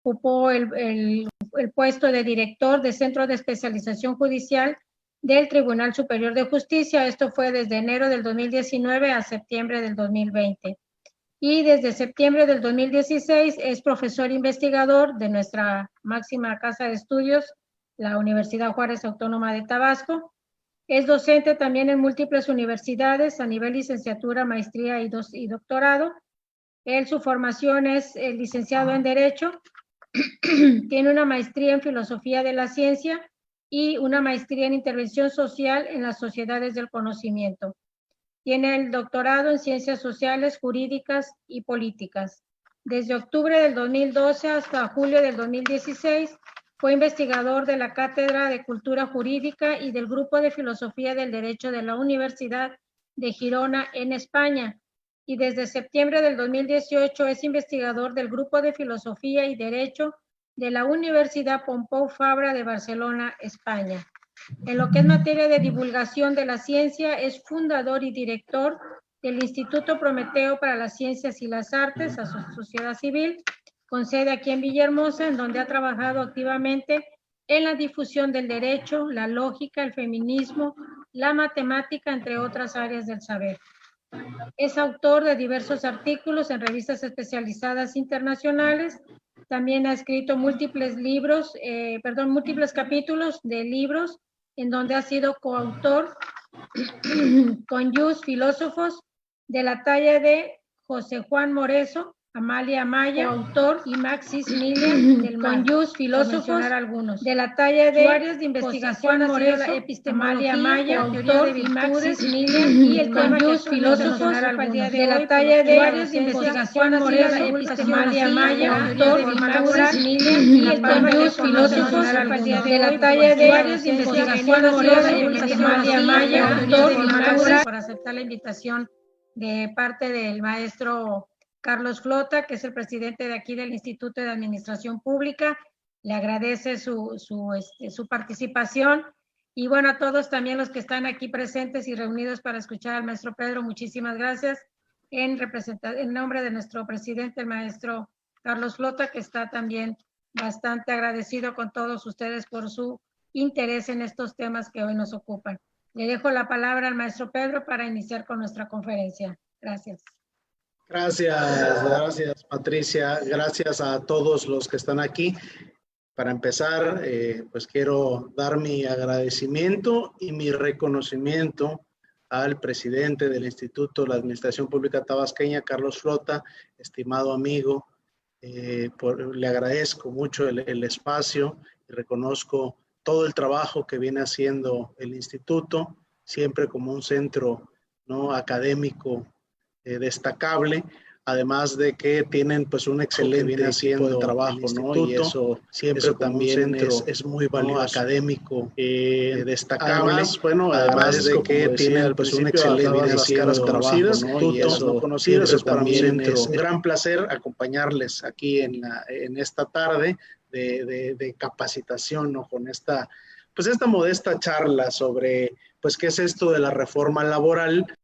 ocupó el puesto de director de Centro de Especialización Judicial del Tribunal Superior de Justicia. Esto fue desde enero del 2019 a septiembre del 2020. Y desde septiembre del 2016 es profesor investigador de nuestra máxima casa de estudios, la Universidad Juárez Autónoma de Tabasco. Es docente también en múltiples universidades a nivel licenciatura, maestría y doctorado. Su formación es licenciado en Derecho, tiene una maestría en Filosofía de la Ciencia y una maestría en Intervención Social en las Sociedades del Conocimiento. Tiene el doctorado en Ciencias Sociales, Jurídicas y Políticas. Desde octubre del 2012 hasta julio del 2016 fue investigador de la Cátedra de Cultura Jurídica y del Grupo de Filosofía del Derecho de la Universidad de Girona en España. Y desde septiembre del 2018 es investigador del Grupo de Filosofía y Derecho de la Universidad Pompeu Fabra de Barcelona, España. En lo que es materia de divulgación de la ciencia, es fundador y director del Instituto Prometeo para las Ciencias y las Artes, a su sociedad civil, con sede aquí en Villahermosa, en donde ha trabajado activamente en la difusión del derecho, la lógica, el feminismo, la matemática, entre otras áreas del saber. Es autor de diversos artículos en revistas especializadas internacionales. También ha escrito múltiples capítulos de libros en donde ha sido coautor con filósofos de la talla de José Juan Moreso, Amalia Amaya, coautor, y Maxis Miller del Mar, con filósofos algunos, de la talla de áreas de investigación Moreso, Amalia Amaya, autor, y Maxis Miller, y el tema que filósofos de la talla de áreas de investigación Moreso, Amalia Amaya, autor, y Maxis Miller, y el tema que filósofos de la talla de áreas de investigación Moreso, Amalia Amaya, autor, y Maxis, por aceptar la invitación de parte del maestro Carlos Flota, que es el presidente de aquí del Instituto de Administración Pública. Le agradece su participación. Y bueno, a todos también los que están aquí presentes y reunidos para escuchar al maestro Pedro, muchísimas gracias en nombre de nuestro presidente, el maestro Carlos Flota, que está también bastante agradecido con todos ustedes por su interés en estos temas que hoy nos ocupan. Le dejo la palabra al maestro Pedro para iniciar con nuestra conferencia. Gracias. Gracias Patricia, gracias a todos los que están aquí. Para empezar, pues quiero dar mi agradecimiento y mi reconocimiento al presidente del Instituto de la Administración Pública Tabasqueña, Carlos Flota, estimado amigo. Le agradezco mucho el espacio y reconozco todo el trabajo que viene haciendo el instituto, siempre como un centro, ¿no?, académico destacable, además de que tienen pues un excelente equipo de trabajo, ¿no? Y eso siempre también es muy valioso, ¿no?, académico, destacable. Además, bueno, además de que tienen pues un excelente las caras conocidas, ¿no?, y eso no conocidas, es para mí es un gran placer acompañarles aquí en esta tarde de capacitación, ¿no?, con esta modesta charla sobre pues qué es esto de la reforma laboral.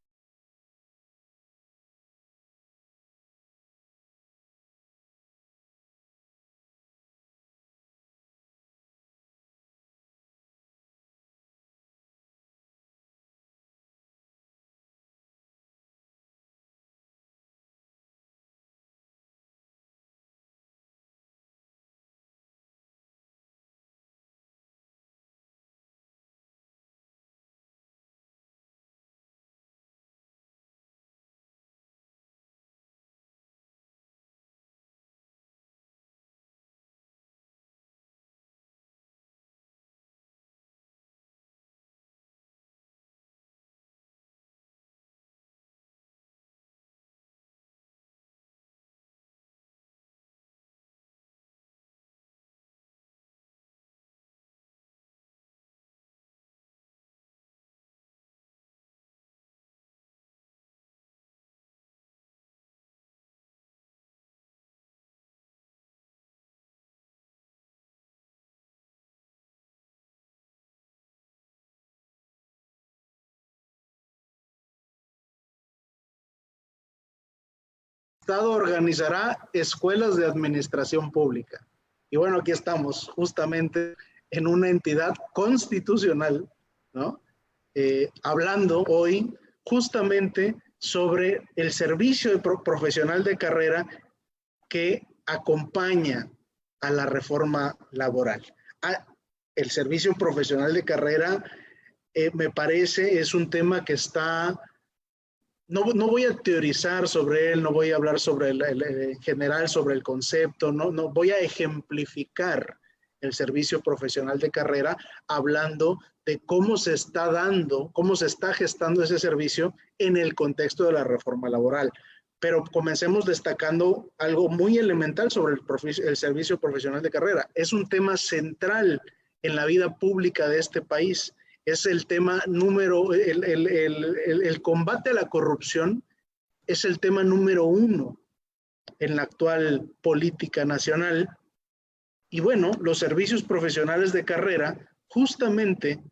El Estado organizará escuelas de administración pública. Y bueno, aquí estamos justamente en una entidad constitucional, ¿no? Hablando hoy justamente sobre el servicio profesional de carrera que acompaña a la reforma laboral. El servicio profesional de carrera, me parece, es un tema que está... No voy a teorizar sobre él, no voy a hablar sobre en general sobre el concepto, no voy a ejemplificar el servicio profesional de carrera hablando de cómo se está dando, cómo se está gestando ese servicio en el contexto de la reforma laboral. Pero comencemos destacando algo muy elemental sobre el servicio profesional de carrera. Es un tema central en la vida pública de este país. Es el tema el combate a la corrupción es el tema número 1 en la actual política nacional. Y bueno, los servicios profesionales de carrera, justamente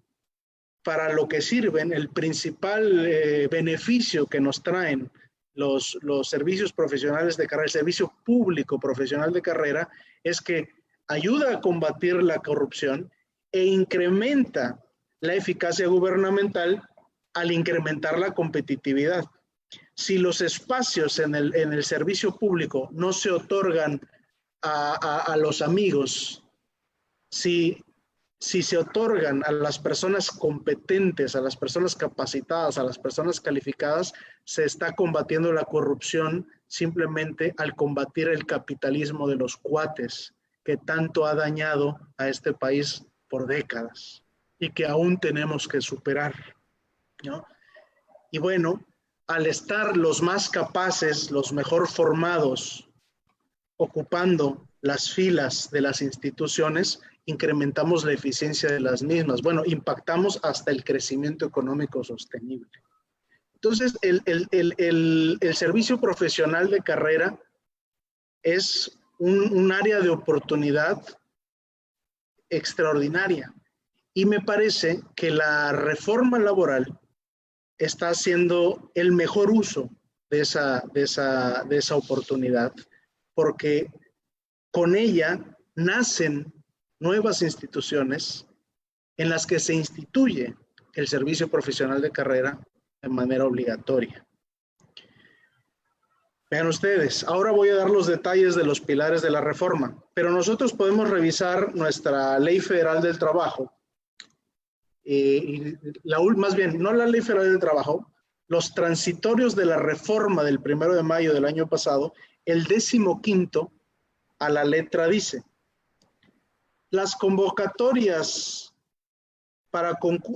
para lo que sirven, el principal beneficio que nos traen los servicios profesionales de carrera, el servicio público profesional de carrera, es que ayuda a combatir la corrupción e incrementa la eficacia gubernamental al incrementar la competitividad. Si los espacios en el servicio público no se otorgan a los amigos, si se otorgan a las personas competentes, a las personas capacitadas, a las personas calificadas, se está combatiendo la corrupción simplemente al combatir el capitalismo de los cuates que tanto ha dañado a este país por décadas y que aún tenemos que superar, ¿no? Y bueno, al estar los más capaces, los mejor formados, ocupando las filas de las instituciones, incrementamos la eficiencia de las mismas. Bueno, impactamos hasta el crecimiento económico sostenible. Entonces, el servicio profesional de carrera es un área de oportunidad extraordinaria. Y me parece que la reforma laboral está haciendo el mejor uso de esa oportunidad, porque con ella nacen nuevas instituciones en las que se instituye el servicio profesional de carrera de manera obligatoria. Vean ustedes, ahora voy a dar los detalles de los pilares de la reforma, pero nosotros podemos revisar nuestra Ley Federal del Trabajo, más bien, no la Ley Federal del Trabajo, los transitorios de la reforma del 1 de mayo del año pasado, el 15º a la letra dice: las convocatorias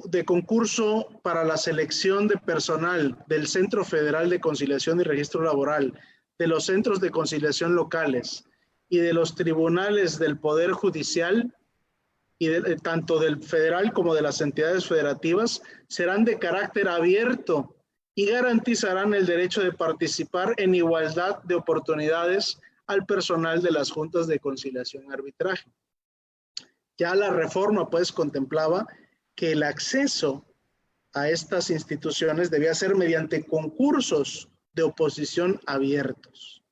de concurso para la selección de personal del Centro Federal de Conciliación y Registro Laboral, de los centros de conciliación locales y de los tribunales del Poder Judicial, y tanto del federal como de las entidades federativas, serán de carácter abierto y garantizarán el derecho de participar en igualdad de oportunidades al personal de las juntas de conciliación y arbitraje. Ya la reforma pues contemplaba que el acceso a estas instituciones debía ser mediante concursos de oposición abiertos.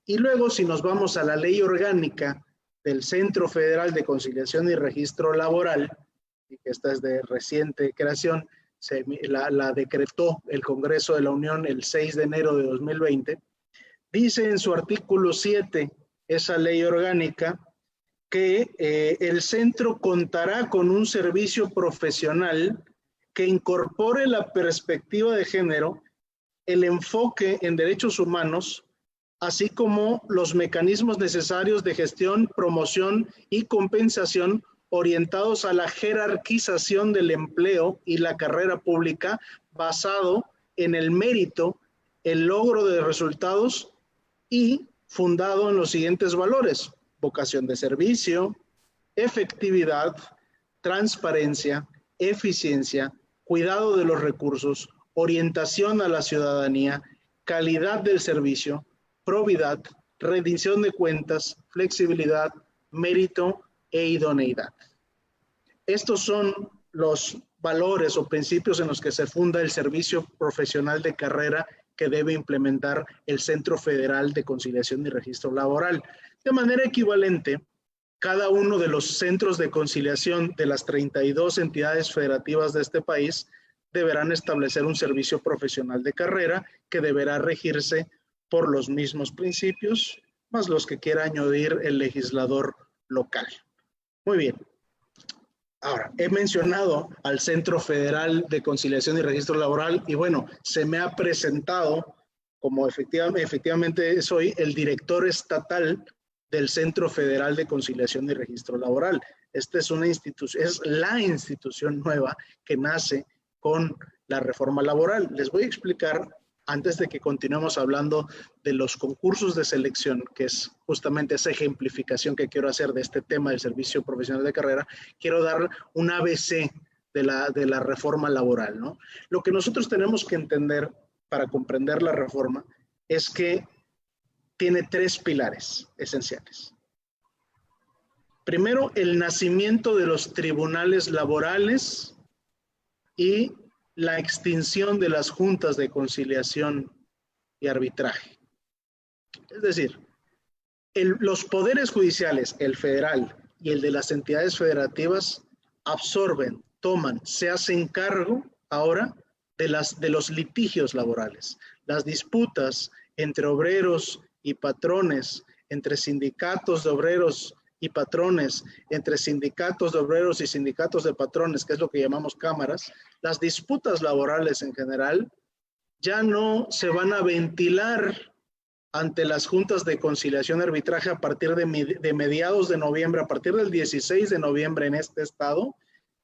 Y luego, si nos vamos a la ley orgánica del Centro Federal de Conciliación y Registro Laboral, y que esta es de reciente creación, la decretó el Congreso de la Unión el 6 de enero de 2020, dice en su artículo 7, esa ley orgánica, que el centro contará con un servicio profesional que incorpore la perspectiva de género, el enfoque en derechos humanos, así como los mecanismos necesarios de gestión, promoción y compensación orientados a la jerarquización del empleo y la carrera pública basado en el mérito, el logro de resultados y fundado en los siguientes valores: vocación de servicio, efectividad, transparencia, eficiencia, cuidado de los recursos, orientación a la ciudadanía, calidad del servicio, probidad, rendición de cuentas, flexibilidad, mérito e idoneidad. Estos son los valores o principios en los que se funda el servicio profesional de carrera que debe implementar el Centro Federal de Conciliación y Registro Laboral. De manera equivalente, cada uno de los centros de conciliación de las 32 entidades federativas de este país deberán establecer un servicio profesional de carrera que deberá regirse por los mismos principios, más los que quiera añadir el legislador local. Muy bien. Ahora, he mencionado al Centro Federal de Conciliación y Registro Laboral y bueno, se me ha presentado como efectivamente soy el director estatal del Centro Federal de Conciliación y Registro Laboral. Esta es una institución, es la institución nueva que nace con la reforma laboral. Les voy a explicar, antes de que continuemos hablando de los concursos de selección, que es justamente esa ejemplificación que quiero hacer de este tema del servicio profesional de carrera, quiero dar un ABC de la reforma laboral, ¿no? Lo que nosotros tenemos que entender para comprender la reforma es que tiene tres pilares esenciales. Primero, el nacimiento de los tribunales laborales y la extinción de las juntas de conciliación y arbitraje. Es decir, los poderes judiciales, el federal y el de las entidades federativas, absorben, toman, se hacen cargo ahora de los litigios laborales, las disputas entre obreros y patrones, entre sindicatos de obreros y patrones, entre sindicatos de obreros y sindicatos de patrones, que es lo que llamamos cámaras. Las disputas laborales en general ya no se van a ventilar ante las juntas de conciliación y arbitraje a partir de mediados de noviembre, a partir del 16 de noviembre en este estado.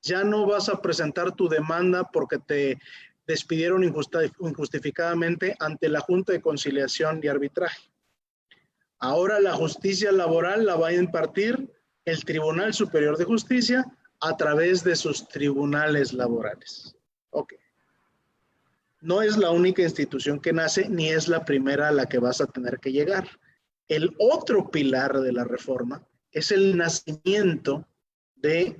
Ya no vas a presentar tu demanda porque te despidieron injustificadamente ante la Junta de Conciliación y Arbitraje. Ahora la justicia laboral la va a impartir el Tribunal Superior de Justicia a través de sus tribunales laborales. Ok. No es la única institución que nace, ni es la primera a la que vas a tener que llegar. El otro pilar de la reforma es el nacimiento de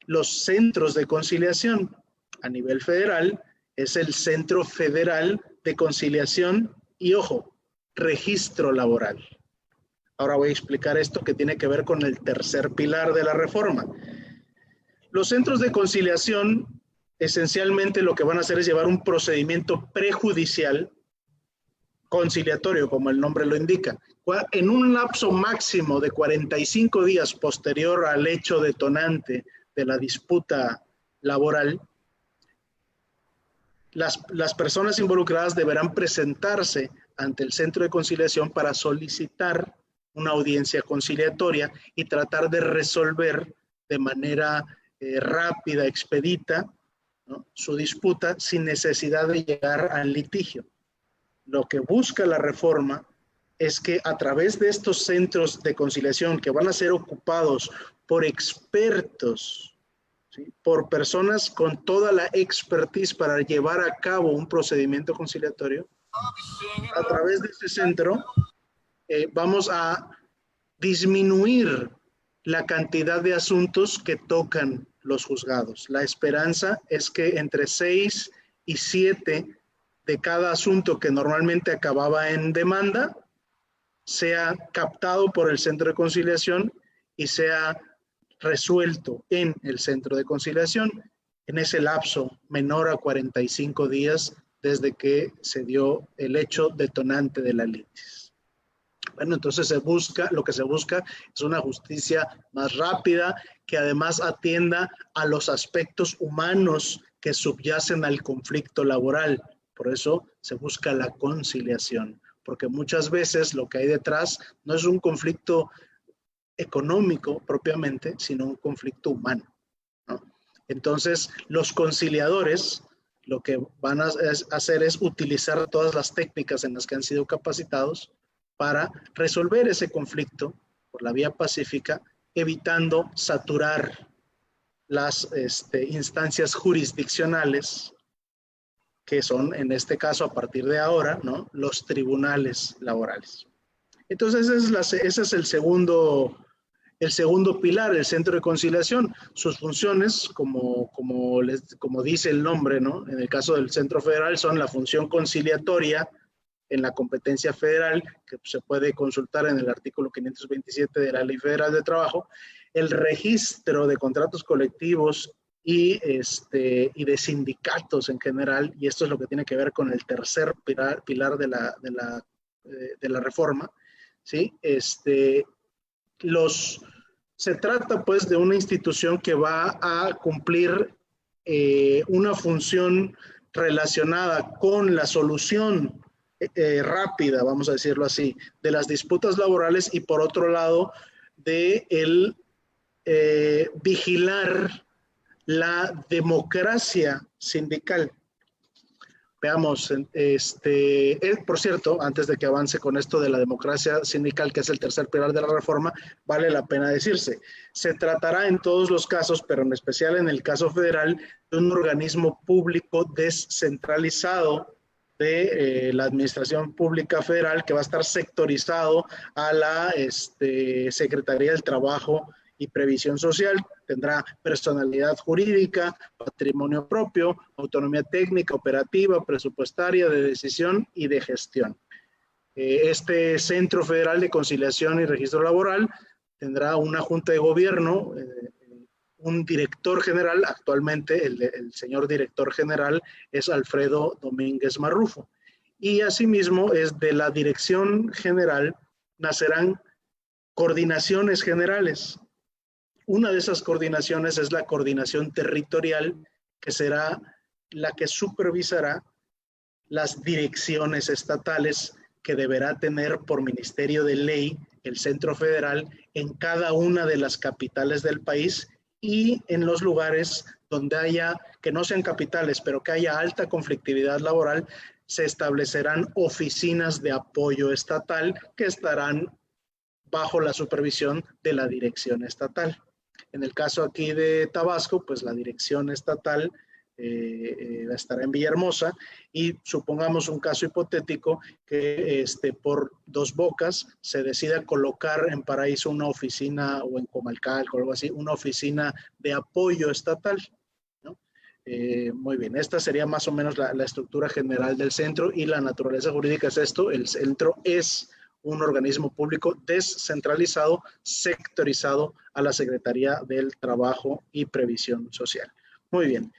los centros de conciliación. A nivel federal, es el Centro Federal de Conciliación y, ojo, Registro Laboral. Ahora voy a explicar esto que tiene que ver con el tercer pilar de la reforma. Los centros de conciliación, esencialmente lo que van a hacer es llevar un procedimiento prejudicial conciliatorio, como el nombre lo indica, en un lapso máximo de 45 días posterior al hecho detonante de la disputa laboral. Las personas involucradas deberán presentarse ante el centro de conciliación para solicitar una audiencia conciliatoria y tratar de resolver de manera rápida, expedita, ¿no?, su disputa sin necesidad de llegar al litigio. Lo que busca la reforma es que a través de estos centros de conciliación que van a ser ocupados por expertos, ¿sí?, por personas con toda la expertise para llevar a cabo un procedimiento conciliatorio, a través de este centro vamos a disminuir la cantidad de asuntos que tocan los juzgados. La esperanza es que entre 6 y 7 de cada asunto que normalmente acababa en demanda sea captado por el centro de conciliación y sea resuelto en el centro de conciliación en ese lapso menor a 45 días desde que se dio el hecho detonante de la litis. Bueno, entonces lo que se busca es una justicia más rápida que además atienda a los aspectos humanos que subyacen al conflicto laboral. Por eso se busca la conciliación, porque muchas veces lo que hay detrás no es un conflicto económico propiamente, sino un conflicto humano, ¿no? Entonces, los conciliadores lo que van a hacer es utilizar todas las técnicas en las que han sido capacitados para resolver ese conflicto por la vía pacífica, evitando saturar las instancias jurisdiccionales, que son, en este caso, a partir de ahora, ¿no?, los tribunales laborales. Entonces, ese es el segundo pilar, el centro de conciliación. Sus funciones, como dice el nombre, ¿no?, en el caso del Centro Federal, son la función conciliatoria en la competencia federal, que se puede consultar en el artículo 527 de la Ley Federal de Trabajo, el registro de contratos colectivos y de sindicatos en general, y esto es lo que tiene que ver con el tercer pilar de la reforma, ¿sí? Se trata pues de una institución que va a cumplir una función relacionada con la solución rápida, vamos a decirlo así, de las disputas laborales, y por otro lado de vigilar la democracia sindical. Veamos, por cierto, antes de que avance con esto de la democracia sindical, que es el tercer pilar de la reforma, vale la pena decirse, se tratará en todos los casos, pero en especial en el caso federal, de un organismo público descentralizado de la Administración Pública Federal, que va a estar sectorizado a la Secretaría del Trabajo y Previsión Social. Tendrá personalidad jurídica, patrimonio propio, autonomía técnica, operativa, presupuestaria, de decisión y de gestión. Este Centro Federal de Conciliación y Registro Laboral tendrá una junta de gobierno, un director general. Actualmente el señor director general es Alfredo Domínguez Marrufo, y asimismo es de la dirección general nacerán coordinaciones generales. Una de esas coordinaciones es la coordinación territorial, que será la que supervisará las direcciones estatales que deberá tener por ministerio de ley el Centro Federal en cada una de las capitales del país, y en los lugares donde haya, que no sean capitales, pero que haya alta conflictividad laboral, se establecerán oficinas de apoyo estatal que estarán bajo la supervisión de la dirección estatal. En el caso aquí de Tabasco, pues la dirección estatal estará en Villahermosa, y supongamos un caso hipotético que por Dos Bocas se decida colocar en Paraíso una oficina, o en Comalcalco o algo así, una oficina de apoyo estatal, ¿no? Muy bien, esta sería más o menos la estructura general del centro, y la naturaleza jurídica es esto: el centro es un organismo público descentralizado, sectorizado a la Secretaría del Trabajo y Previsión Social. Muy bien.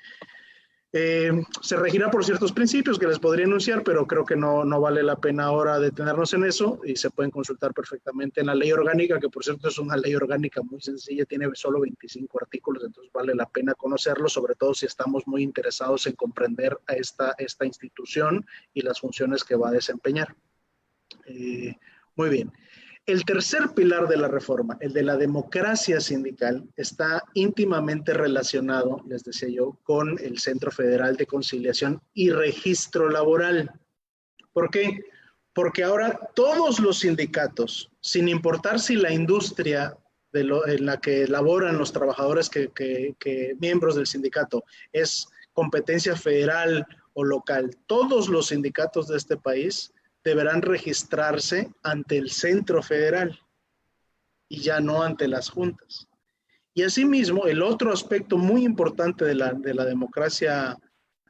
Se regirá por ciertos principios que les podría enunciar, pero creo que no vale la pena ahora detenernos en eso, y se pueden consultar perfectamente en la ley orgánica, que por cierto es una ley orgánica muy sencilla, tiene solo 25 artículos, entonces vale la pena conocerlo, sobre todo si estamos muy interesados en comprender a esta institución y las funciones que va a desempeñar. Muy bien. El tercer pilar de la reforma, el de la democracia sindical, está íntimamente relacionado, les decía yo, con el Centro Federal de Conciliación y Registro Laboral. ¿Por qué? Porque ahora todos los sindicatos, sin importar si la industria en la que laboran los trabajadores que miembros del sindicato es competencia federal o local, todos los sindicatos de este país deberán registrarse ante el Centro Federal y ya no ante las juntas. Y asimismo, el otro aspecto muy importante de la democracia,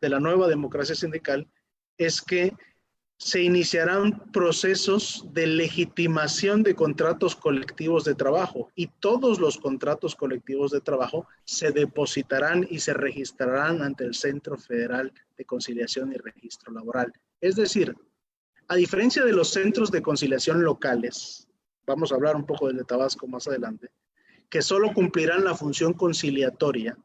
de la nueva democracia sindical, es que se iniciarán procesos de legitimación de contratos colectivos de trabajo, y todos los contratos colectivos de trabajo se depositarán y se registrarán ante el Centro Federal de Conciliación y Registro Laboral. Es decir, a diferencia de los centros de conciliación locales, vamos a hablar un poco del de Tabasco más adelante, que solo cumplirán la función conciliatoria,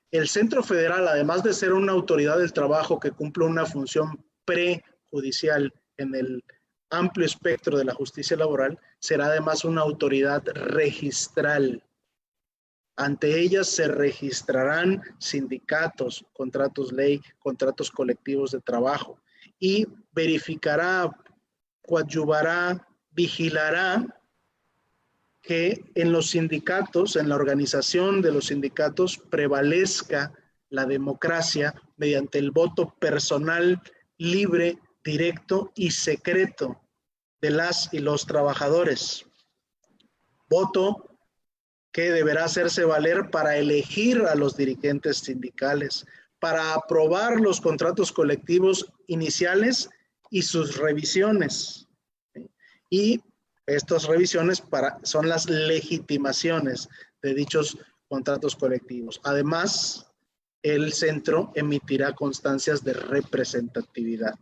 el Centro Federal, además de ser una autoridad del trabajo que cumple una función prejudicial en el amplio espectro de la justicia laboral, será además una autoridad registral. Ante ellas se registrarán sindicatos, contratos ley, contratos colectivos de trabajo, y verificará, coadyuvará, vigilará que en los sindicatos, en la organización de los sindicatos, prevalezca la democracia mediante el voto personal, libre, directo y secreto de las y los trabajadores. Voto que deberá hacerse valer para elegir a los dirigentes sindicales, para aprobar los contratos colectivos iniciales y sus revisiones. Y estas revisiones son las legitimaciones de dichos contratos colectivos. Además, el centro emitirá constancias de representatividad.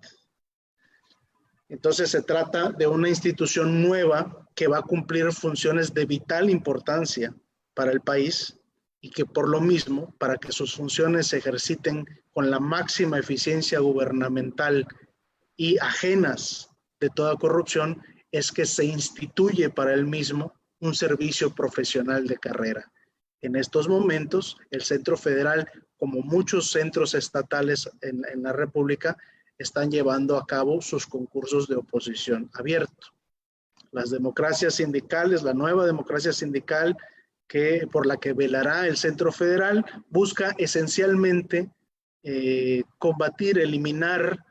Entonces se trata de una institución nueva que va a cumplir funciones de vital importancia para el país y que por lo mismo, para que sus funciones se ejerciten con la máxima eficiencia gubernamental y ajenas de toda corrupción, es que se instituye para él mismo un servicio profesional de carrera. En estos momentos, el Centro Federal, como muchos centros estatales en la República, están llevando a cabo sus concursos de oposición abierto. Las democracias sindicales, la nueva democracia sindical por la que velará el Centro Federal, busca esencialmente combatir, eliminar,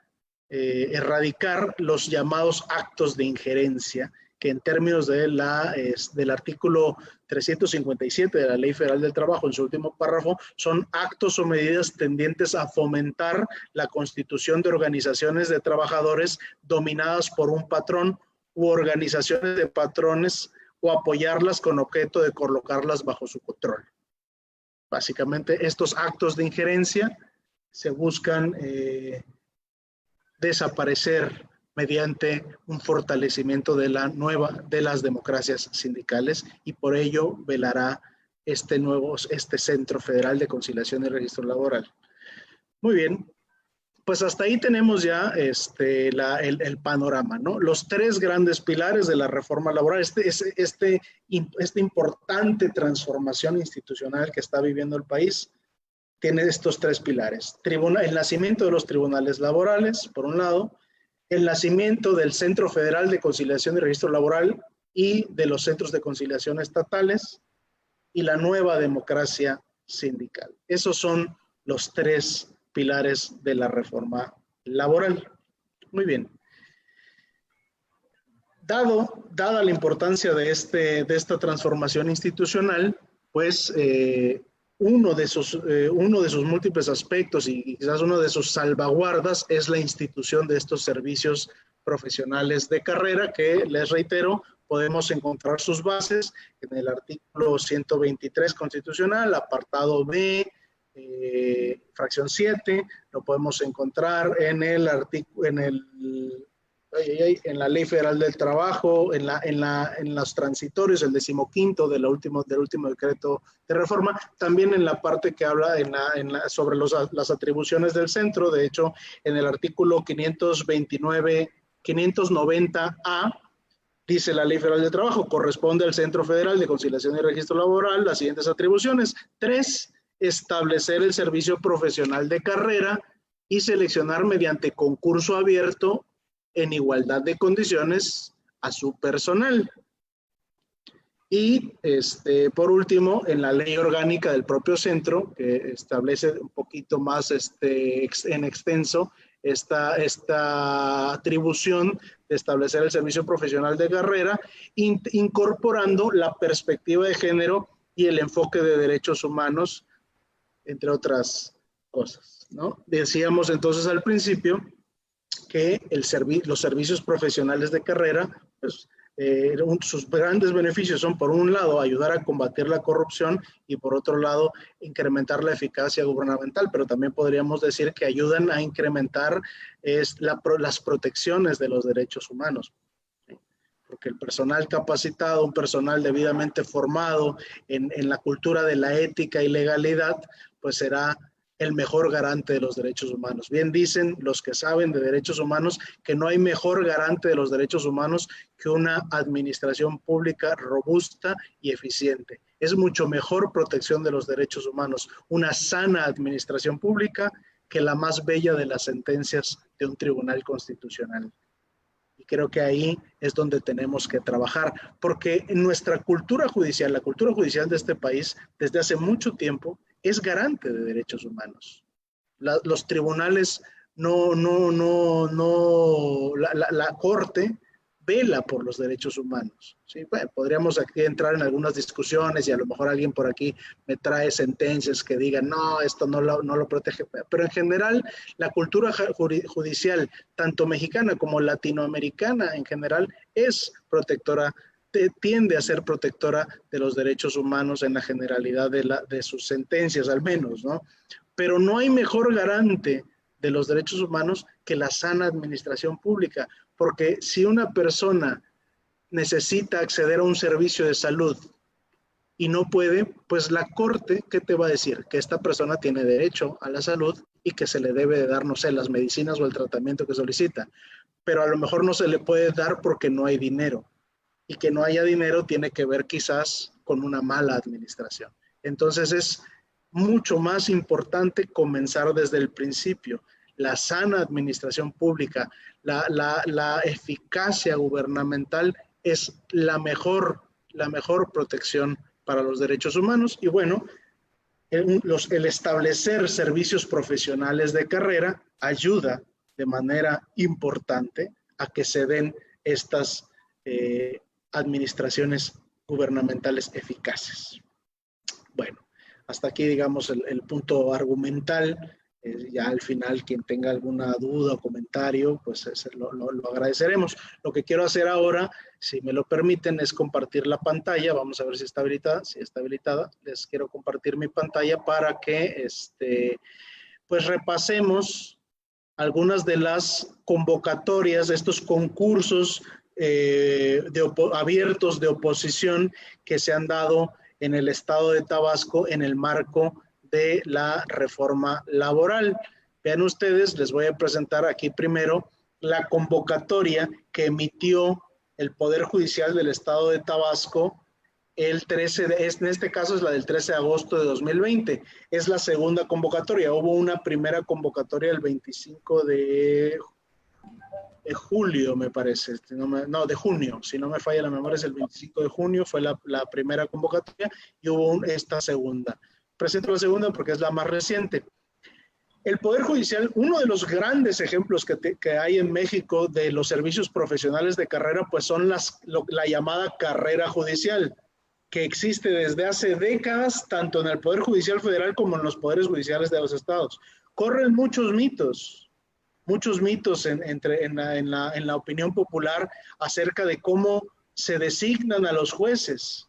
erradicar los llamados actos de injerencia, que en términos del artículo 357 de la Ley Federal del Trabajo, en su último párrafo, son actos o medidas tendientes a fomentar la constitución de organizaciones de trabajadores dominadas por un patrón u organizaciones de patrones o apoyarlas con objeto de colocarlas bajo su control. Básicamente, estos actos de injerencia se buscan desaparecer mediante un fortalecimiento de las democracias sindicales, y por ello velará este Centro Federal de Conciliación y Registro Laboral. Muy bien, pues hasta ahí tenemos ya el panorama, ¿no? Los tres grandes pilares de la reforma laboral, esta importante transformación institucional que está viviendo el país, tiene estos tres pilares. El nacimiento de los tribunales laborales, por un lado, el nacimiento del Centro Federal de Conciliación y Registro Laboral y de los centros de conciliación estatales, y la nueva democracia sindical. Esos son los tres pilares de la reforma laboral. Muy bien. Dada la importancia de esta transformación institucional, pues uno de sus múltiples aspectos y quizás una de sus salvaguardas es la institución de estos servicios profesionales de carrera, que les reitero, podemos encontrar sus bases en el artículo 123 constitucional, apartado B, fracción 7, lo podemos encontrar en la Ley Federal del Trabajo, en los transitorios, el 15º del último decreto de reforma, también en la parte que habla sobre las atribuciones del centro. De hecho, en el artículo 590A, dice la Ley Federal del Trabajo, corresponde al Centro Federal de Conciliación y Registro Laboral las siguientes atribuciones. 3, establecer el servicio profesional de carrera y seleccionar mediante concurso abierto en igualdad de condiciones a su personal. Y por último, en la ley orgánica del propio centro, que establece un poquito más en extenso esta atribución de establecer el servicio profesional de carrera, incorporando la perspectiva de género y el enfoque de derechos humanos, entre otras cosas, ¿no? Decíamos entonces al principio que los servicios profesionales de carrera, pues, sus grandes beneficios son, por un lado, ayudar a combatir la corrupción y, por otro lado, incrementar la eficacia gubernamental, pero también podríamos decir que ayudan a incrementar las protecciones de los derechos humanos. Porque el personal capacitado, un personal debidamente formado en la cultura de la ética y legalidad, pues será el mejor garante de los derechos humanos. Bien dicen los que saben de derechos humanos que no hay mejor garante de los derechos humanos que una administración pública robusta y eficiente. Es mucho mejor protección de los derechos humanos una sana administración pública que la más bella de las sentencias de un tribunal constitucional. Y creo que ahí es donde tenemos que trabajar, porque en nuestra cultura judicial, la cultura judicial de este país, desde hace mucho tiempo, es garante de derechos humanos. Los tribunales la Corte vela por los derechos humanos. ¿Sí? Bueno, podríamos aquí entrar en algunas discusiones y a lo mejor alguien por aquí me trae sentencias que digan, no, esto no lo protege. Pero en general, la cultura judicial, tanto mexicana como latinoamericana en general, es protectora, tiende a ser protectora de los derechos humanos en la generalidad de sus sentencias, al menos, ¿no? Pero no hay mejor garante de los derechos humanos que la sana administración pública, porque si una persona necesita acceder a un servicio de salud y no puede, pues la corte, ¿qué te va a decir? Que esta persona tiene derecho a la salud y que se le debe de dar, no sé, las medicinas o el tratamiento que solicita, pero a lo mejor no se le puede dar porque no hay dinero, y que no haya dinero tiene que ver quizás con una mala administración. Entonces es mucho más importante comenzar desde el principio. La sana administración pública, la eficacia gubernamental es la mejor protección para los derechos humanos. Y bueno, el establecer servicios profesionales de carrera ayuda de manera importante a que se den estas administraciones gubernamentales eficaces. Bueno, hasta aquí, digamos, el punto argumental. Ya al final, quien tenga alguna duda o comentario, pues lo agradeceremos. Lo que quiero hacer ahora, si me lo permiten, es compartir la pantalla. Vamos a ver si está habilitada. Si está habilitada, les quiero compartir mi pantalla para que pues repasemos algunas de las convocatorias de estos concursos abiertos de oposición que se han dado en el estado de Tabasco en el marco de la reforma laboral. Vean ustedes, les voy a presentar aquí primero la convocatoria que emitió el Poder Judicial del estado de Tabasco el 13 en este caso es la del 13 de agosto de 2020. Es la segunda convocatoria. Hubo una primera convocatoria el 25 de julio, me parece. De junio. Si no me falla la memoria, es el 25 de junio. Fue la primera convocatoria y hubo esta segunda. Presento la segunda porque es la más reciente. El Poder Judicial, uno de los grandes ejemplos que hay en México de los servicios profesionales de carrera, pues son la llamada carrera judicial, que existe desde hace décadas, tanto en el Poder Judicial Federal como en los poderes judiciales de los estados. Corren muchos mitos en la opinión popular acerca de cómo se designan a los jueces.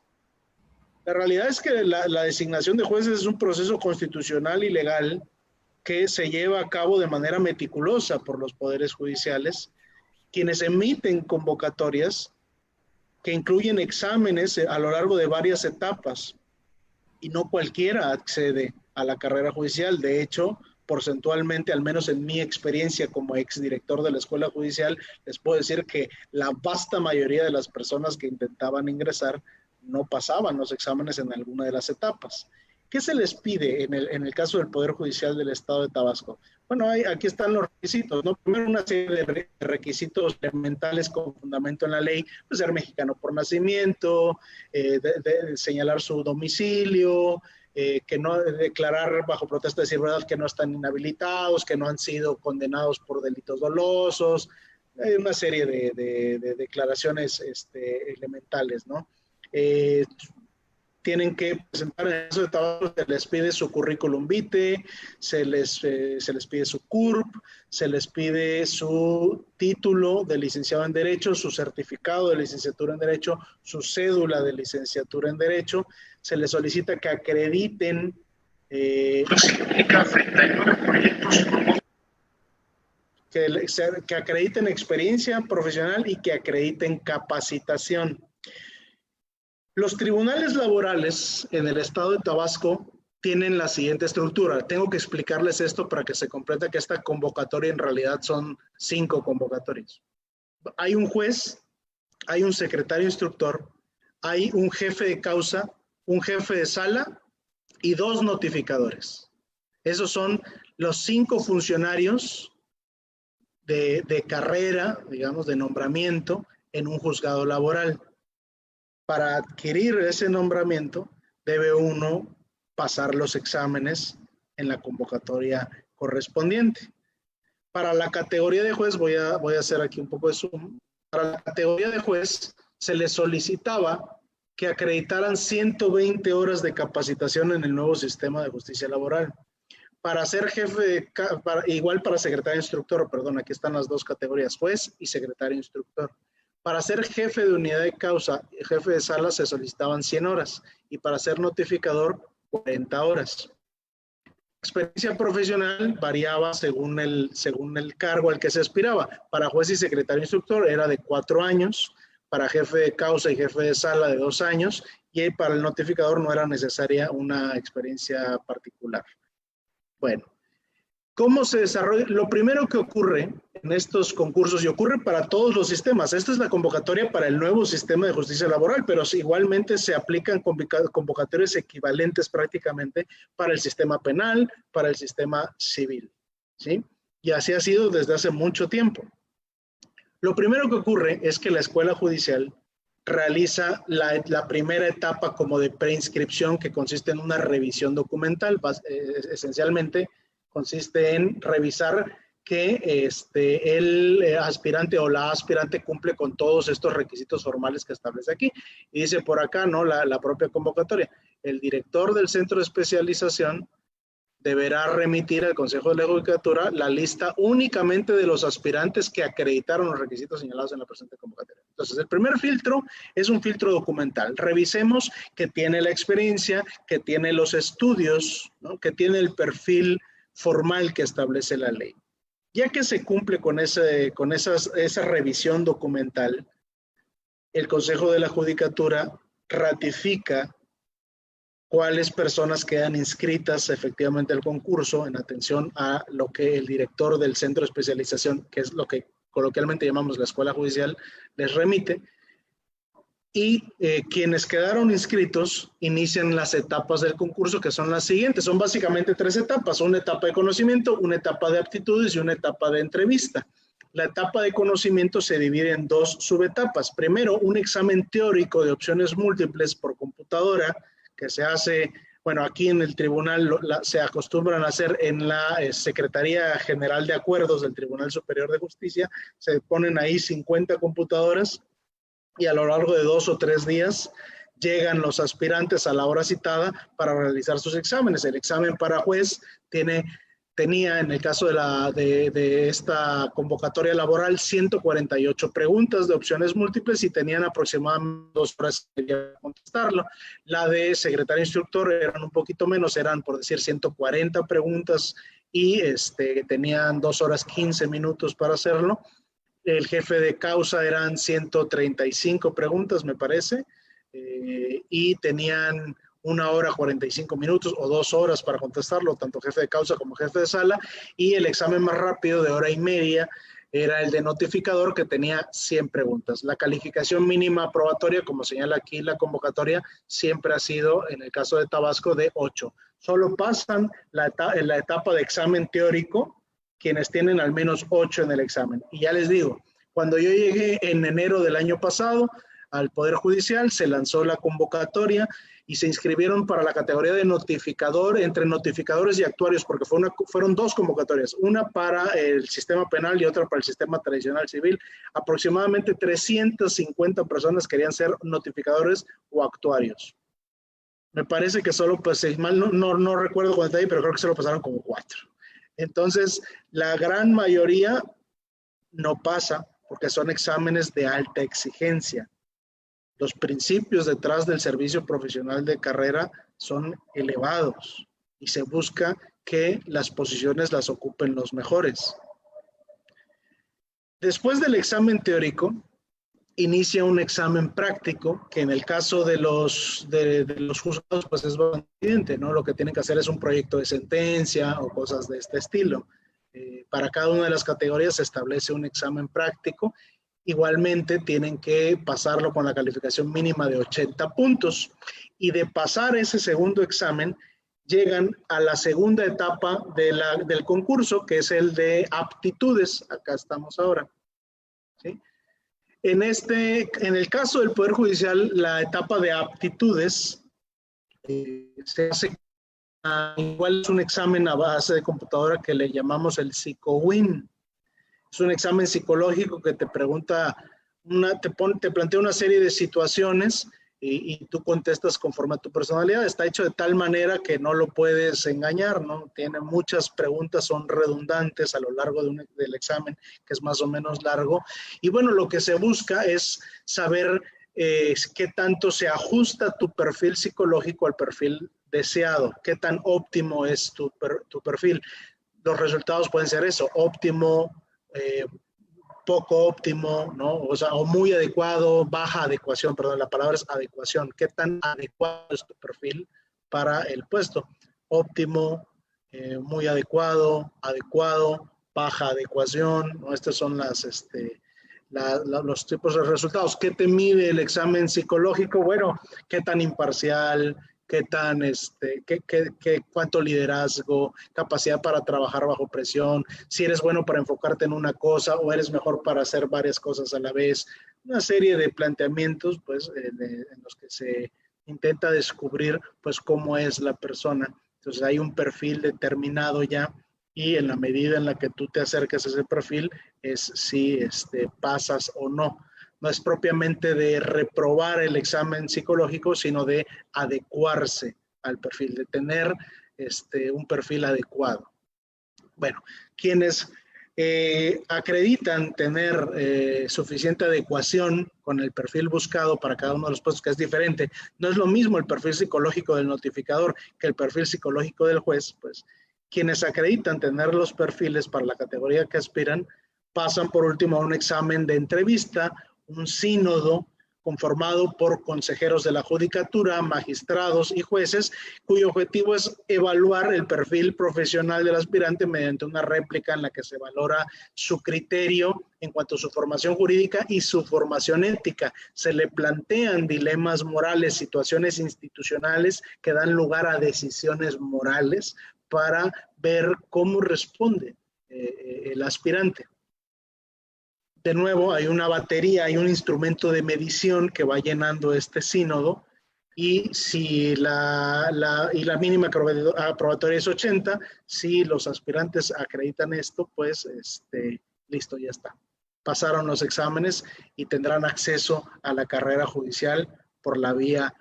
La realidad es que la designación de jueces es un proceso constitucional y legal que se lleva a cabo de manera meticulosa por los poderes judiciales, quienes emiten convocatorias que incluyen exámenes a lo largo de varias etapas, y no cualquiera accede a la carrera judicial. De hecho, porcentualmente, al menos en mi experiencia como exdirector de la Escuela Judicial, les puedo decir que la vasta mayoría de las personas que intentaban ingresar no pasaban los exámenes en alguna de las etapas. ¿Qué se les pide en el caso del Poder Judicial del Estado de Tabasco? Bueno, aquí están los requisitos, ¿no? Primero, una serie de requisitos elementales con fundamento en la ley, pues ser mexicano por nacimiento, de señalar su domicilio, que no declarar bajo protesta de decir verdad que no están inhabilitados, que no han sido condenados por delitos dolosos, una serie de declaraciones elementales, ¿no? Tienen que presentar en eso de trabajo, se les pide su currículum vitae, se les pide su CURP, se les pide su título de licenciado en Derecho, su certificado de licenciatura en Derecho, su cédula de licenciatura en Derecho, se les solicita que acrediten que acrediten experiencia profesional y que acrediten capacitación. Los tribunales laborales en el estado de Tabasco tienen la siguiente estructura. Tengo que explicarles esto para que se complete que esta convocatoria en realidad son 5 convocatorias. Hay un juez, hay un secretario instructor, hay un jefe de causa, un jefe de sala y 2 notificadores. Esos son los 5 funcionarios de carrera, digamos, de nombramiento en un juzgado laboral. Para adquirir ese nombramiento, debe uno pasar los exámenes en la convocatoria correspondiente. Para la categoría de juez, voy a hacer aquí un poco de zoom Para la categoría de juez se les solicitaba que acreditaran 120 horas de capacitación en el nuevo sistema de justicia laboral. Para ser jefe, igual para secretario instructor, perdón, aquí están las dos categorías, juez y secretario instructor. Para ser jefe de unidad de causa y jefe de sala se solicitaban 100 horas y para ser notificador 40 horas. Experiencia profesional variaba según el cargo al que se aspiraba. Para juez y secretario instructor era de 4 años, para jefe de causa y jefe de sala de 2 años, y para el notificador no era necesaria una experiencia particular. Bueno, ¿cómo se desarrolla? Lo primero que ocurre en estos concursos, y ocurre para todos los sistemas, esta es la convocatoria para el nuevo sistema de justicia laboral, pero igualmente se aplican convocatorias equivalentes prácticamente para el sistema penal, para el sistema civil, ¿sí? Y así ha sido desde hace mucho tiempo. Lo primero que ocurre es que la escuela judicial realiza la primera etapa como de preinscripción, que consiste en una revisión documental, esencialmente consiste en revisar que el aspirante o la aspirante cumple con todos estos requisitos formales que establece aquí. Y dice por acá, ¿no? La propia convocatoria. El director del centro de especialización deberá remitir al Consejo de la Judicatura la lista únicamente de los aspirantes que acreditaron los requisitos señalados en la presente convocatoria. Entonces, el primer filtro es un filtro documental. Revisemos que tiene la experiencia, que tiene los estudios, ¿no? Que tiene el perfil formal que establece la ley. Ya que se cumple con esa revisión documental, el Consejo de la Judicatura ratifica cuáles personas quedan inscritas efectivamente al concurso en atención a lo que el director del centro de especialización, que es lo que coloquialmente llamamos la escuela judicial, les remite. Y quienes quedaron inscritos inician las etapas del concurso, que son las siguientes. Son básicamente 3 etapas: una etapa de conocimiento, una etapa de aptitudes y una etapa de entrevista. La etapa de conocimiento se divide en 2 subetapas. Primero, un examen teórico de opciones múltiples por computadora, que se hace, bueno, aquí en el tribunal se acostumbran a hacer en la Secretaría General de Acuerdos del Tribunal Superior de Justicia. Se ponen ahí 50 computadoras y a lo largo de 2 o 3 días llegan los aspirantes a la hora citada para realizar sus exámenes. El examen para juez tenía, en el caso de esta convocatoria laboral, 148 preguntas de opciones múltiples y tenían aproximadamente 2 horas para contestarlo. La de secretario instructor eran un poquito menos, eran por decir 140 preguntas y tenían 2 horas 15 minutos para hacerlo. El jefe de causa eran 135 preguntas, me parece, y tenían 1 hora 45 minutos o 2 horas para contestarlo, tanto jefe de causa como jefe de sala. Y el examen más rápido de 1 hora y media era el de notificador, que tenía 100 preguntas. La calificación mínima aprobatoria, como señala aquí la convocatoria, siempre ha sido, en el caso de Tabasco, de 8. Solo pasan en la etapa de examen teórico quienes tienen al menos 8 en el examen. Y ya les digo, cuando yo llegué en enero del año pasado al Poder Judicial, se lanzó la convocatoria y se inscribieron para la categoría de notificador, entre notificadores y actuarios, porque fueron 2 convocatorias, una para el sistema penal y otra para el sistema tradicional civil. Aproximadamente 350 personas querían ser notificadores o actuarios. Me parece que solo, pues, mal no recuerdo cuánto ahí, pero creo que solo pasaron como 4. Entonces, la gran mayoría no pasa porque son exámenes de alta exigencia. Los principios detrás del servicio profesional de carrera son elevados y se busca que las posiciones las ocupen los mejores. Después del examen teórico, inicia un examen práctico, que en el caso de los juzgados pues es bastante evidente, ¿no? Lo que tienen que hacer es un proyecto de sentencia o cosas de este estilo. Para cada una de las categorías se establece un examen práctico. Igualmente tienen que pasarlo con la calificación mínima de 80 puntos. Y de pasar ese segundo examen, llegan a la segunda etapa del concurso, que es el de aptitudes. Acá estamos ahora, ¿sí? En el caso del Poder Judicial, la etapa de aptitudes se hace, igual es un examen a base de computadora que le llamamos el PsicoWin. Es un examen psicológico que te pregunta te plantea una serie de situaciones y tú contestas conforme a tu personalidad. Está hecho de tal manera que no lo puedes engañar, ¿no? Tiene muchas preguntas, son redundantes a lo largo del examen, que es más o menos largo. Y bueno, lo que se busca es saber qué tanto se ajusta tu perfil psicológico al perfil deseado, qué tan óptimo es tu perfil. Los resultados pueden ser eso, óptimo, poco óptimo, ¿no? O sea, o muy adecuado, baja adecuación, perdón, la palabra es adecuación. ¿Qué tan adecuado es tu perfil para el puesto? Óptimo, muy adecuado, baja adecuación, ¿no? Estos son los tipos de resultados. ¿Qué te mide el examen psicológico? Bueno, ¿qué tan imparcial? ¿Qué tan, cuánto liderazgo, capacidad para trabajar bajo presión, si eres bueno para enfocarte en una cosa o eres mejor para hacer varias cosas a la vez? Una serie de planteamientos, pues, en los que se intenta descubrir, pues, cómo es la persona. Entonces, hay un perfil determinado ya y en la medida en la que tú te acerques a ese perfil es si pasas o no. No es propiamente de reprobar el examen psicológico, sino de adecuarse al perfil, de tener un perfil adecuado. Bueno, quienes acreditan tener suficiente adecuación con el perfil buscado para cada uno de los puestos, que es diferente. No es lo mismo el perfil psicológico del notificador que el perfil psicológico del juez, pues quienes acreditan tener los perfiles para la categoría que aspiran pasan por último a un examen de entrevista, un sínodo conformado por consejeros de la judicatura, magistrados y jueces, cuyo objetivo es evaluar el perfil profesional del aspirante mediante una réplica en la que se valora su criterio en cuanto a su formación jurídica y su formación ética. Se le plantean dilemas morales, situaciones institucionales que dan lugar a decisiones morales para ver cómo responde el aspirante. De nuevo, hay una batería, hay un instrumento de medición que va llenando este sínodo y si la mínima aprobatoria es 80, si los aspirantes acreditan esto, pues listo, ya está. Pasaron los exámenes y tendrán acceso a la carrera judicial por la vía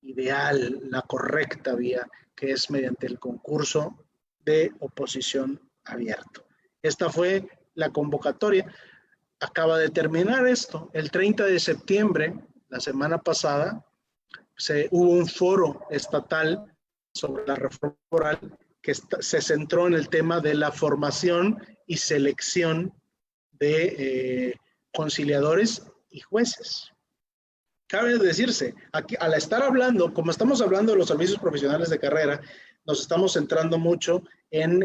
ideal, la correcta vía, que es mediante el concurso de oposición abierto. Esta fue la convocatoria. Acaba de terminar esto. El 30 de septiembre, la semana pasada, hubo un foro estatal sobre la reforma laboral que se centró en el tema de la formación y selección de conciliadores y jueces. Cabe decirse, aquí, al estar hablando, como estamos hablando de los servicios profesionales de carrera, nos estamos centrando mucho en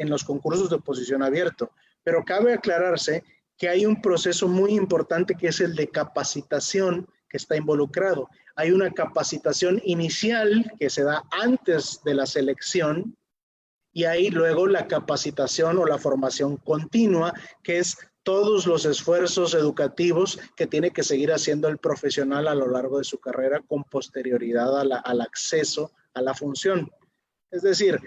los concursos de oposición abierto, pero cabe aclararse que hay un proceso muy importante que es el de capacitación que está involucrado. Hay una capacitación inicial que se da antes de la selección y hay luego la capacitación o la formación continua, que es todos los esfuerzos educativos que tiene que seguir haciendo el profesional a lo largo de su carrera con posterioridad al acceso a la función. Es decir,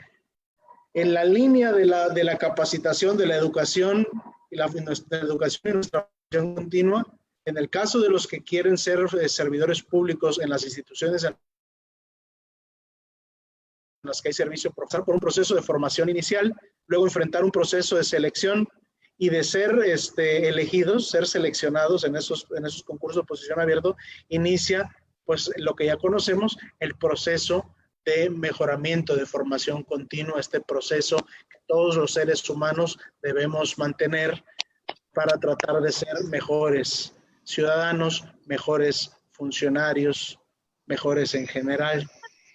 en la línea de la capacitación, de la educación, y nuestra educación y nuestra formación continua, en el caso de los que quieren ser servidores públicos en las instituciones en las que hay servicio, pasar por un proceso de formación inicial, luego enfrentar un proceso de selección y de ser elegidos, ser seleccionados en esos concursos de oposición abierto, inicia pues lo que ya conocemos, el proceso de mejoramiento, de formación continua, este proceso que todos los seres humanos debemos mantener para tratar de ser mejores ciudadanos, mejores funcionarios, mejores en general.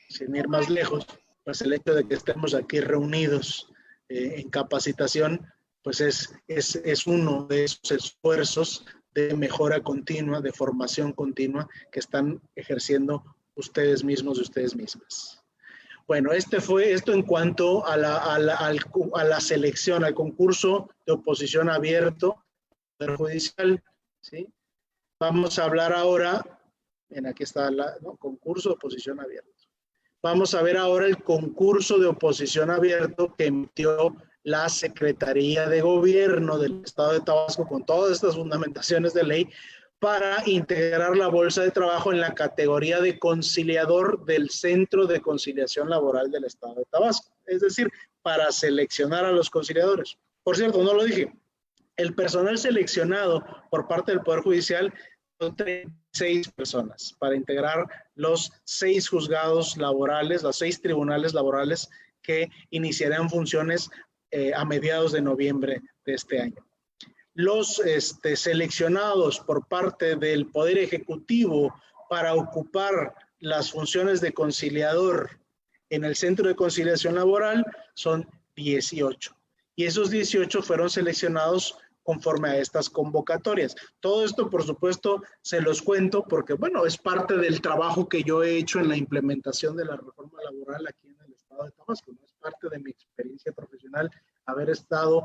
Sin ir más lejos, pues el hecho de que estemos aquí reunidos en capacitación, pues es uno de esos esfuerzos de mejora continua, de formación continua que están ejerciendo ustedes mismos y ustedes mismas. Bueno, esto en cuanto a la selección, al concurso de oposición abierto del judicial, ¿sí? Vamos a hablar ahora, aquí está concurso de oposición abierto. Vamos a ver ahora el concurso de oposición abierto que emitió la Secretaría de Gobierno del Estado de Tabasco con todas estas fundamentaciones de ley para integrar la bolsa de trabajo en la categoría de conciliador del Centro de Conciliación Laboral del Estado de Tabasco, es decir, para seleccionar a los conciliadores. Por cierto, no lo dije, el personal seleccionado por parte del Poder Judicial son 36 personas para integrar los 6 juzgados laborales, los 6 tribunales laborales que iniciarán funciones a mediados de noviembre de este año. Los seleccionados por parte del Poder Ejecutivo para ocupar las funciones de conciliador en el Centro de Conciliación Laboral son 18. Y esos 18 fueron seleccionados conforme a estas convocatorias. Todo esto, por supuesto, se los cuento porque, bueno, es parte del trabajo que yo he hecho en la implementación de la reforma laboral aquí en el Estado de Tabasco, ¿no? Es parte de mi experiencia profesional haber estado,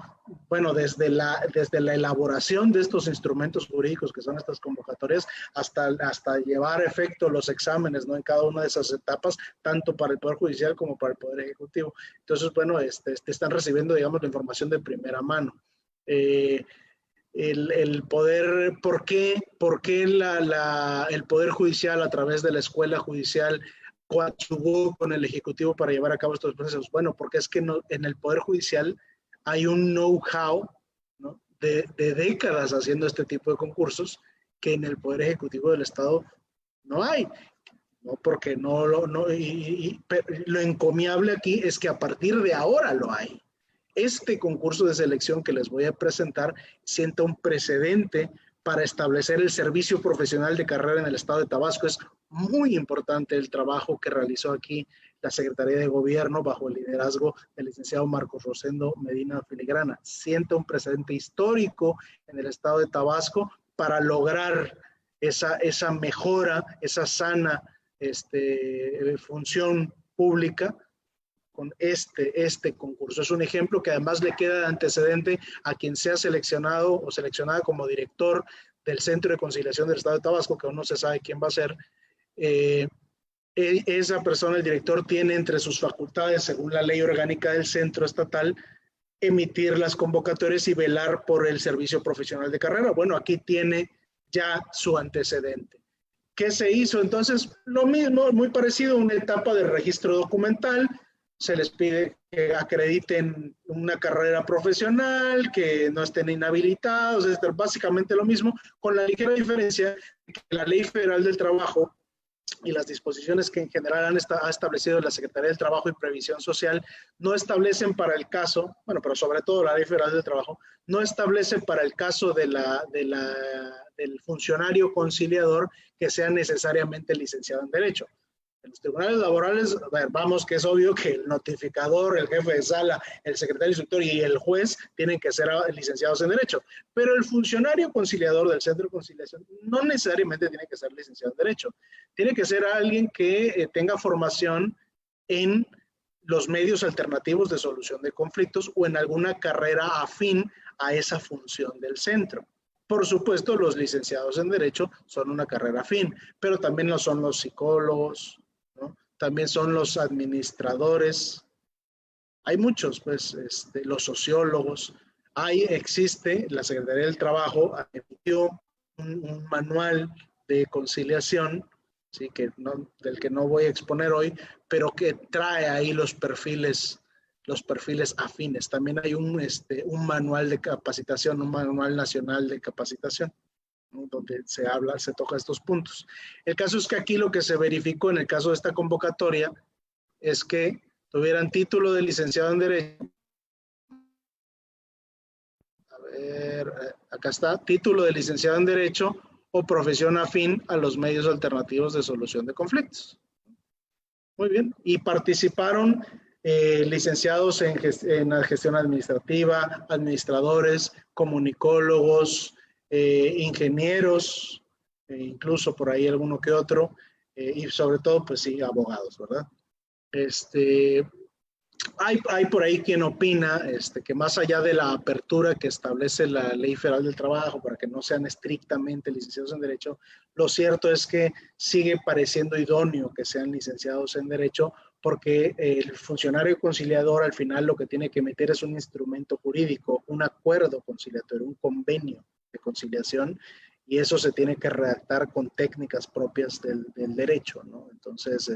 bueno, desde la elaboración de estos instrumentos jurídicos que son estas convocatorias hasta llevar a efecto los exámenes, ¿no? En cada una de esas etapas, tanto para el Poder Judicial como para el Poder Ejecutivo. Entonces, bueno, están recibiendo, digamos, la información de primera mano. El poder, ¿por qué el Poder Judicial a través de la Escuela Judicial coadyuvó con el Ejecutivo para llevar a cabo estos procesos? Bueno, porque es que en el Poder Judicial hay un know-how, ¿no? de décadas haciendo este tipo de concursos que en el Poder Ejecutivo del Estado no hay. ¿No? Porque lo encomiable aquí es que a partir de ahora lo hay. Este concurso de selección que les voy a presentar sienta un precedente para establecer el servicio profesional de carrera en el Estado de Tabasco. Es muy importante el trabajo que realizó aquí la Secretaría de Gobierno bajo el liderazgo del licenciado Marcos Rosendo Medina Filigrana. Sienta un precedente histórico en el Estado de Tabasco para lograr esa mejora, esa sana función pública con este concurso. Es un ejemplo que además le queda de antecedente a quien sea seleccionado o seleccionada como director del Centro de Conciliación del Estado de Tabasco, que aún no se sabe quién va a ser. Esa persona, el director, tiene entre sus facultades, según la ley orgánica del centro estatal, emitir las convocatorias y velar por el servicio profesional de carrera. Bueno, aquí tiene ya su antecedente. ¿Qué se hizo? Entonces, lo mismo, muy parecido, una etapa de registro documental. Se les pide que acrediten una carrera profesional, que no estén inhabilitados, es básicamente lo mismo, con la ligera diferencia que la Ley Federal del Trabajo y las disposiciones que en general ha establecido la Secretaría del Trabajo y Previsión Social no establecen para el caso, bueno, pero sobre todo la Ley Federal del Trabajo, no establece para el caso del funcionario conciliador que sea necesariamente licenciado en Derecho. En los tribunales laborales, vamos que es obvio que el notificador, el jefe de sala, el secretario instructor y el juez tienen que ser licenciados en Derecho, pero el funcionario conciliador del Centro de Conciliación no necesariamente tiene que ser licenciado en Derecho, tiene que ser alguien que tenga formación en los medios alternativos de solución de conflictos o en alguna carrera afín a esa función del centro. Por supuesto, los licenciados en Derecho son una carrera afín, pero también lo son los psicólogos, ¿no? También son los administradores, hay muchos, pues, los sociólogos. Existe, la Secretaría del Trabajo emitió un manual de conciliación, ¿sí? Del que no voy a exponer hoy, pero que trae ahí los perfiles afines. También hay un manual de capacitación, un manual nacional de capacitación, ¿no? Donde se toca estos puntos. El caso es que aquí lo que se verificó en el caso de esta convocatoria es que tuvieran título de licenciado en Derecho. A ver, acá está, título de licenciado en Derecho o profesión afín a los medios alternativos de solución de conflictos. Muy bien, y participaron licenciados en la gestión administrativa, administradores, comunicólogos, ingenieros, incluso por ahí alguno que otro, y sobre todo, pues sí, abogados, ¿verdad? Hay por ahí quien opina que más allá de la apertura que establece la Ley Federal del Trabajo para que no sean estrictamente licenciados en Derecho, lo cierto es que sigue pareciendo idóneo que sean licenciados en Derecho porque el funcionario conciliador al final lo que tiene que meter es un instrumento jurídico, un acuerdo conciliatorio, un convenio de conciliación y eso se tiene que redactar con técnicas propias del derecho, ¿no? Entonces,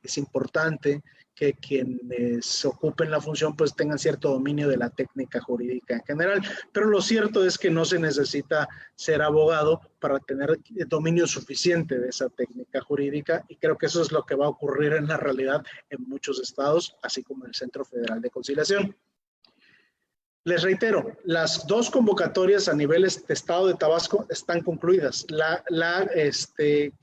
es importante que quienes ocupen la función pues tengan cierto dominio de la técnica jurídica en general, pero lo cierto es que no se necesita ser abogado para tener dominio suficiente de esa técnica jurídica, y creo que eso es lo que va a ocurrir en la realidad en muchos estados, así como en el Centro Federal de Conciliación. Les reitero, las dos convocatorias a nivel de Estado de Tabasco están concluidas. La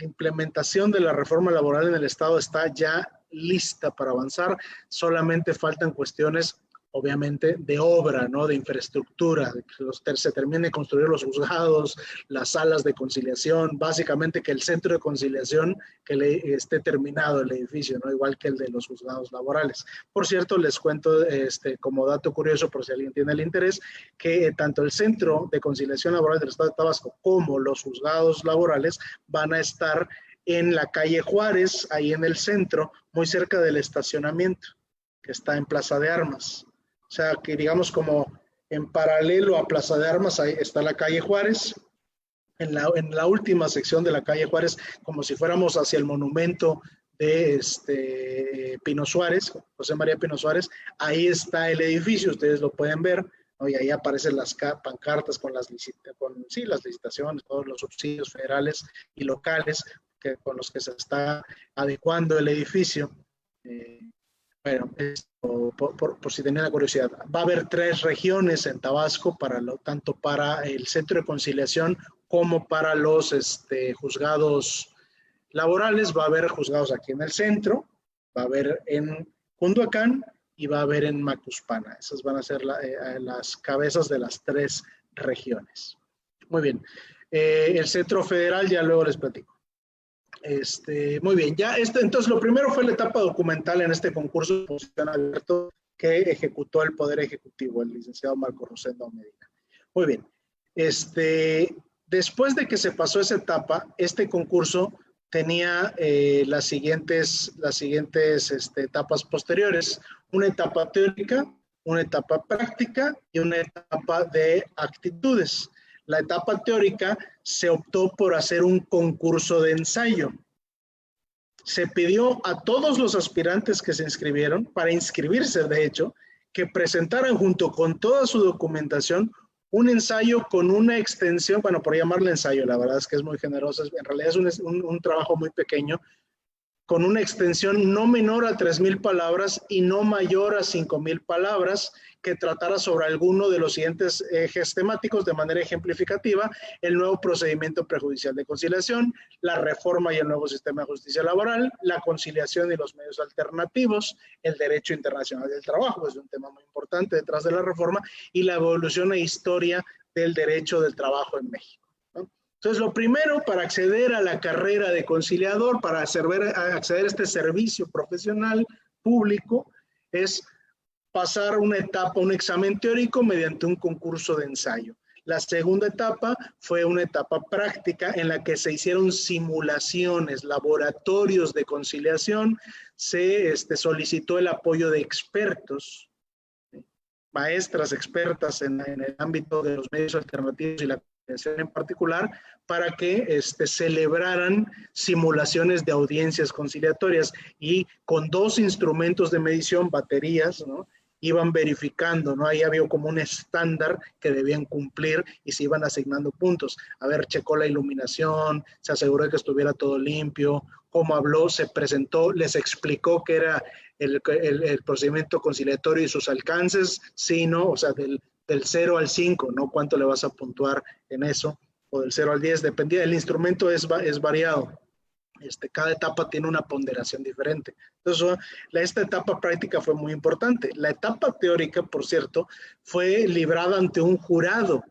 implementación de la reforma laboral en el Estado está ya lista para avanzar. Solamente faltan cuestiones, obviamente, de obra, ¿no? De infraestructura, de que se termine de construir los juzgados, las salas de conciliación, básicamente que el centro de conciliación que esté terminado el edificio, ¿no? Igual que el de los juzgados laborales. Por cierto, les cuento como dato curioso, por si alguien tiene el interés, que tanto el Centro de Conciliación Laboral del Estado de Tabasco como los juzgados laborales van a estar en la calle Juárez, ahí en el centro, muy cerca del estacionamiento, que está en Plaza de Armas. O sea, que digamos como en paralelo a Plaza de Armas, ahí está la calle Juárez, en la última sección de la calle Juárez, como si fuéramos hacia el monumento de Pino Suárez, José María Pino Suárez, ahí está el edificio, ustedes lo pueden ver, ¿no? Y ahí aparecen las pancartas con las licitaciones, todos los subsidios federales y locales con los que se está adecuando el edificio. Bueno, por si tenían la curiosidad, va a haber 3 regiones en Tabasco, tanto para el Centro de Conciliación como para los juzgados laborales. Va a haber juzgados aquí en el centro, va a haber en Cunduacán y va a haber en Macuspana. Esas van a ser las cabezas de las 3 regiones. Muy bien. El Centro Federal ya luego les platico. Muy bien, ya entonces lo primero fue la etapa documental en este concurso de posición abierto que ejecutó el Poder Ejecutivo, el licenciado Marco Rosendo Medina. Muy bien, después de que se pasó esa etapa, este concurso tenía las siguientes etapas posteriores: una etapa teórica, una etapa práctica y una etapa de actitudes. La etapa teórica se optó por hacer un concurso de ensayo. Se pidió a todos los aspirantes que se inscribieron, para inscribirse de hecho, que presentaran junto con toda su documentación un ensayo con una extensión, bueno, por llamarle ensayo, la verdad es que es muy generoso, en realidad es un trabajo muy pequeño, con una extensión no menor a 3,000 palabras y no mayor a 5,000 palabras, que tratara sobre alguno de los siguientes ejes temáticos de manera ejemplificativa: el nuevo procedimiento prejudicial de conciliación, la reforma y el nuevo sistema de justicia laboral, la conciliación y los medios alternativos, el derecho internacional del trabajo, es un tema muy importante detrás de la reforma, y la evolución e historia del derecho del trabajo en México. Entonces, lo primero para acceder a la carrera de conciliador, para acceder a este servicio profesional público, es pasar una etapa, un examen teórico mediante un concurso de ensayo. La segunda etapa fue una etapa práctica en la que se hicieron simulaciones, laboratorios de conciliación, se solicitó el apoyo de expertos, maestras expertas en el ámbito de los medios alternativos y la en particular, para que celebraran simulaciones de audiencias conciliatorias, y con 2 instrumentos de medición, baterías, ¿no?, iban verificando, ¿no? Ahí había como un estándar que debían cumplir y se iban asignando puntos. A ver, checó la iluminación, se aseguró de que estuviera todo limpio, cómo habló, se presentó, les explicó qué era el procedimiento conciliatorio y sus alcances, sí, ¿no? O sea, del 0 al 5, ¿no? ¿Cuánto le vas a puntuar en eso? O del 0 al 10, dependía, el instrumento es variado. Cada etapa tiene una ponderación diferente. Entonces, esta etapa práctica fue muy importante. La etapa teórica, por cierto, fue librada ante un jurado.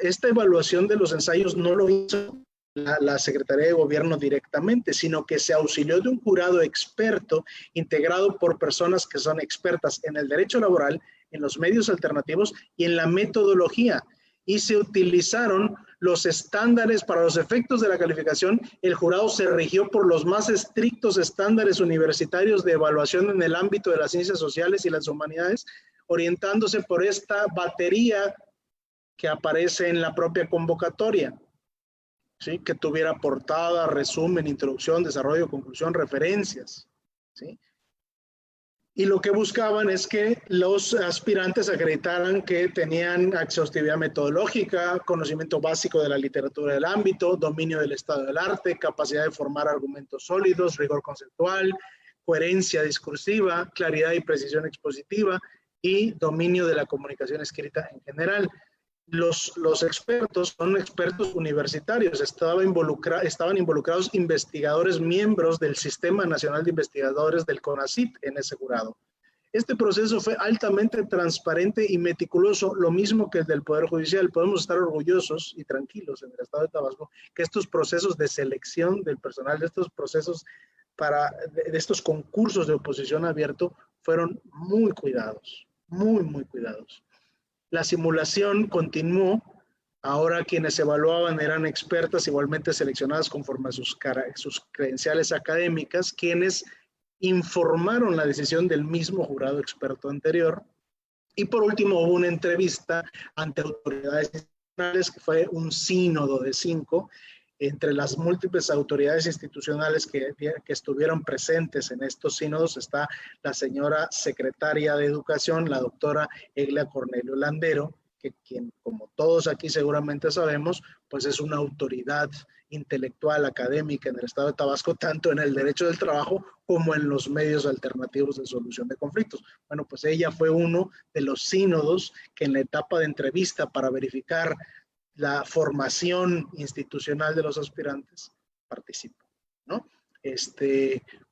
Esta evaluación de los ensayos no lo hizo la Secretaría de Gobierno directamente, sino que se auxilió de un jurado experto integrado por personas que son expertas en el derecho laboral, en los medios alternativos y en la metodología. Y se utilizaron los estándares para los efectos de la calificación. El jurado se rigió por los más estrictos estándares universitarios de evaluación en el ámbito de las ciencias sociales y las humanidades, orientándose por esta batería que aparece en la propia convocatoria. ¿sí? Que tuviera portada, resumen, introducción, desarrollo, conclusión, referencias, ¿sí? Y lo que buscaban es que los aspirantes acreditaran que tenían exhaustividad metodológica, conocimiento básico de la literatura del ámbito, dominio del estado del arte, capacidad de formar argumentos sólidos, rigor conceptual, coherencia discursiva, claridad y precisión expositiva y dominio de la comunicación escrita en general. Los expertos son expertos universitarios, estaban involucrados investigadores miembros del Sistema Nacional de Investigadores del CONACYT en ese jurado. Este proceso fue altamente transparente y meticuloso, lo mismo que el del Poder Judicial. Podemos estar orgullosos y tranquilos en el estado de Tabasco que estos procesos de selección del personal, de estos procesos de estos concursos de oposición abierto fueron muy cuidados, muy cuidados. La simulación continuó. Ahora quienes evaluaban eran expertas igualmente seleccionadas conforme a sus credenciales académicas, quienes informaron la decisión del mismo jurado experto anterior. Y por último hubo una entrevista ante autoridades institucionales, que fue un sínodo de 5, entre las múltiples autoridades institucionales que estuvieron presentes en estos sínodos está la señora secretaria de Educación, la doctora Egla Cornelio Landero, que quien, como todos aquí seguramente sabemos, pues es una autoridad intelectual, académica en el estado de Tabasco, tanto en el derecho del trabajo como en los medios alternativos de solución de conflictos. Bueno, pues ella fue uno de los sínodos que en la etapa de entrevista para verificar la formación institucional de los aspirantes participó, ¿no?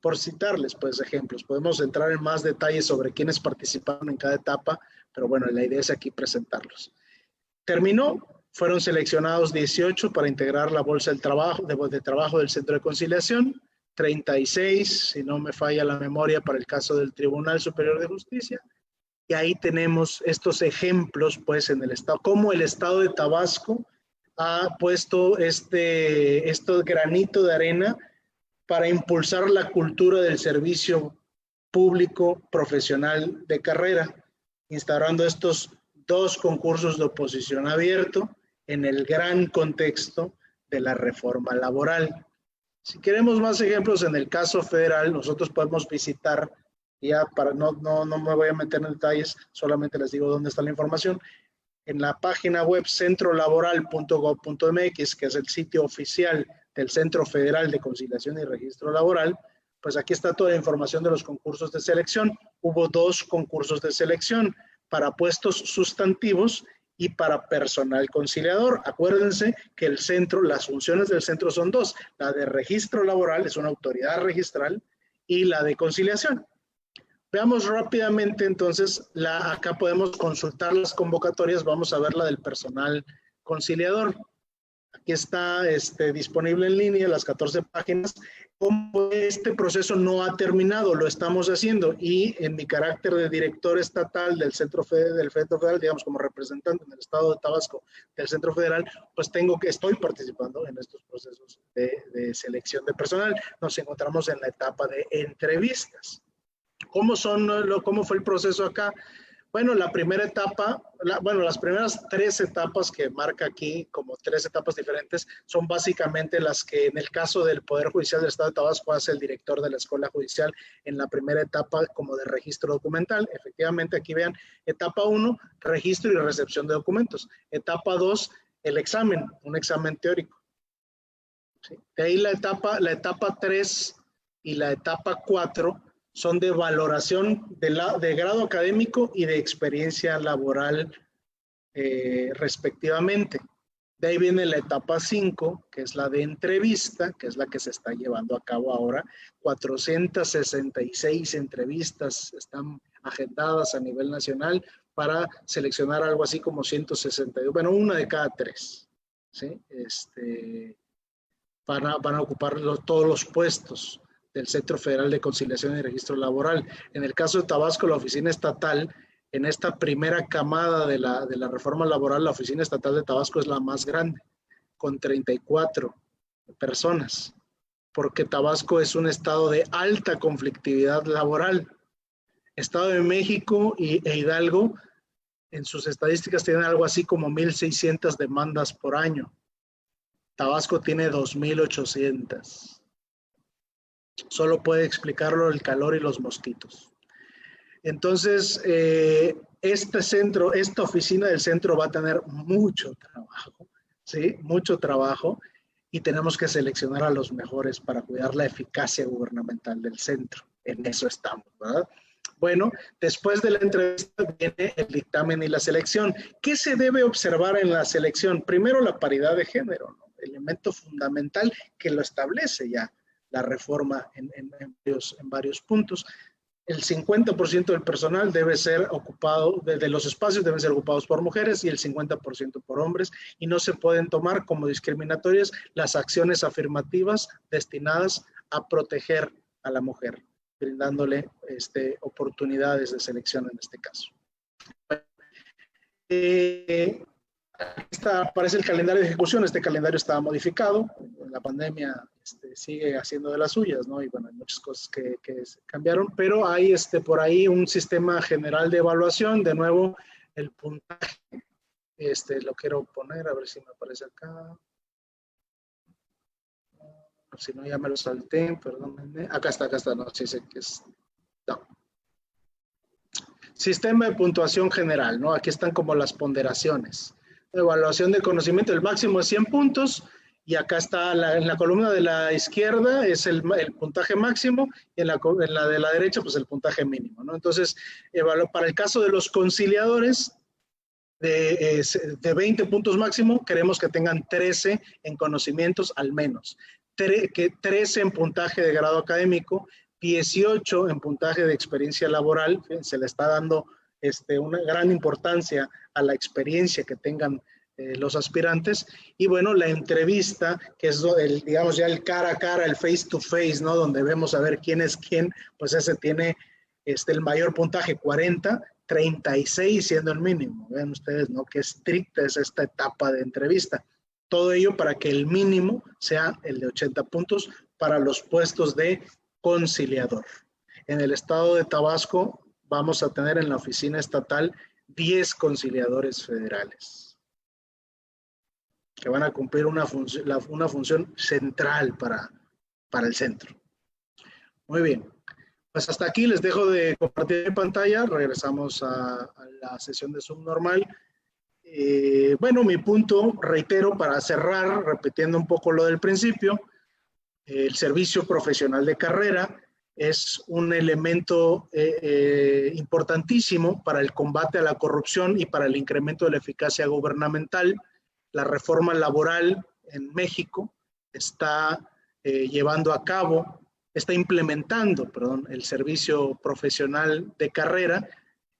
Por citarles, pues, ejemplos, podemos entrar en más detalles sobre quiénes participaron en cada etapa, pero bueno, la idea es aquí presentarlos. Terminó, fueron seleccionados 18 para integrar la bolsa del trabajo, de trabajo del Centro de Conciliación, 36, si no me falla la memoria, para el caso del Tribunal Superior de Justicia. Y ahí tenemos estos ejemplos, pues, en el estado, cómo el estado de Tabasco ha puesto este granito de arena para impulsar la cultura del servicio público profesional de carrera, instaurando estos 2 concursos de oposición abierto en el gran contexto de la reforma laboral. Si queremos más ejemplos en el caso federal, nosotros podemos visitar, ya para no me voy a meter en detalles, solamente les digo dónde está la información, en la página web centrolaboral.gov.mx, que es el sitio oficial del Centro Federal de Conciliación y Registro Laboral, pues aquí está toda la información de los concursos de selección. Hubo 2 concursos de selección para puestos sustantivos y para personal conciliador. Acuérdense que el centro, las funciones del centro son 2, la de registro laboral, es una autoridad registral, y la de conciliación. Veamos rápidamente entonces, acá podemos consultar las convocatorias, vamos a ver la del personal conciliador. Aquí está disponible en línea las 14 páginas. Como este proceso no ha terminado, lo estamos haciendo y en mi carácter de director estatal del Centro Federal, digamos como representante en el estado de Tabasco del Centro Federal, pues estoy participando en estos procesos de selección de personal. Nos encontramos en la etapa de entrevistas. ¿Cómo fue el proceso acá? Bueno, la primera etapa, las primeras 3 etapas que marca aquí como 3 etapas diferentes son básicamente las que en el caso del Poder Judicial del Estado de Tabasco hace el director de la Escuela Judicial en la primera etapa como de registro documental. Efectivamente, aquí vean, etapa 1, registro y recepción de documentos. Etapa 2, el examen, un examen teórico. ¿Sí? De ahí la etapa 3 y la etapa 4 son de valoración de grado académico y de experiencia laboral respectivamente. De ahí viene la etapa 5, que es la de entrevista, que es la que se está llevando a cabo ahora. 466 entrevistas están agendadas a nivel nacional para seleccionar algo así como 162, bueno, una de cada 3, ¿sí? Van a ocupar todos los puestos del Centro Federal de Conciliación y Registro Laboral. En el caso de Tabasco, la oficina estatal, en esta primera camada de la reforma laboral, la oficina estatal de Tabasco es la más grande, con 34 personas, porque Tabasco es un estado de alta conflictividad laboral. Estado de México e Hidalgo, en sus estadísticas, tienen algo así como 1,600 demandas por año. Tabasco tiene 2,800. Solo puede explicarlo el calor y los mosquitos. Entonces, esta oficina del centro va a tener mucho trabajo, ¿sí? Mucho trabajo, y tenemos que seleccionar a los mejores para cuidar la eficacia gubernamental del centro. En eso estamos, ¿verdad? Bueno, después de la entrevista viene el dictamen y la selección. ¿Qué se debe observar en la selección? Primero, la paridad de género, ¿no? Elemento fundamental que lo establece ya la reforma en varios puntos. El 50% del personal debe ser ocupado, de los espacios deben ser ocupados por mujeres y el 50% por hombres, y no se pueden tomar como discriminatorias las acciones afirmativas destinadas a proteger a la mujer, brindándole oportunidades de selección en este caso. Aparece el calendario de ejecución. Este calendario estaba modificado, la pandemia sigue haciendo de las suyas, ¿no? Y bueno, hay muchas cosas que cambiaron, pero hay por ahí un sistema general de evaluación. De nuevo, el puntaje, lo quiero poner, a ver si me aparece acá. Si no, ya me lo salté, perdónenme. Acá está, no, sí sé que es. No. Sistema de puntuación general, ¿no? Aquí están como las ponderaciones. Evaluación de conocimiento, el máximo es 100 puntos, y acá está en la columna de la izquierda es el puntaje máximo, y en la de la derecha pues el puntaje mínimo, ¿no? Entonces, para el caso de los conciliadores de 20 puntos máximo, queremos que tengan 13 en conocimientos al menos, 13 en puntaje de grado académico, 18 en puntaje de experiencia laboral. Se le está dando una gran importancia a la experiencia que tengan los aspirantes. Y bueno, la entrevista, que es digamos ya el cara a cara, el face to face, ¿no? Donde vemos a ver quién es quién, pues ese tiene el mayor puntaje, 40, 36 siendo el mínimo. Vean ustedes, ¿no? Qué estricta es esta etapa de entrevista. Todo ello para que el mínimo sea el de 80 puntos para los puestos de conciliador. En el estado de Tabasco vamos a tener en la oficina estatal 10 conciliadores federales que van a cumplir una función central para el centro. Muy bien, pues hasta aquí les dejo de compartir mi pantalla. Regresamos a la sesión de Zoom normal. Bueno, mi punto, reitero, para cerrar, repitiendo un poco lo del principio, el servicio profesional de carrera es un elemento importantísimo para el combate a la corrupción y para el incremento de la eficacia gubernamental. La reforma laboral en México está implementando el servicio profesional de carrera,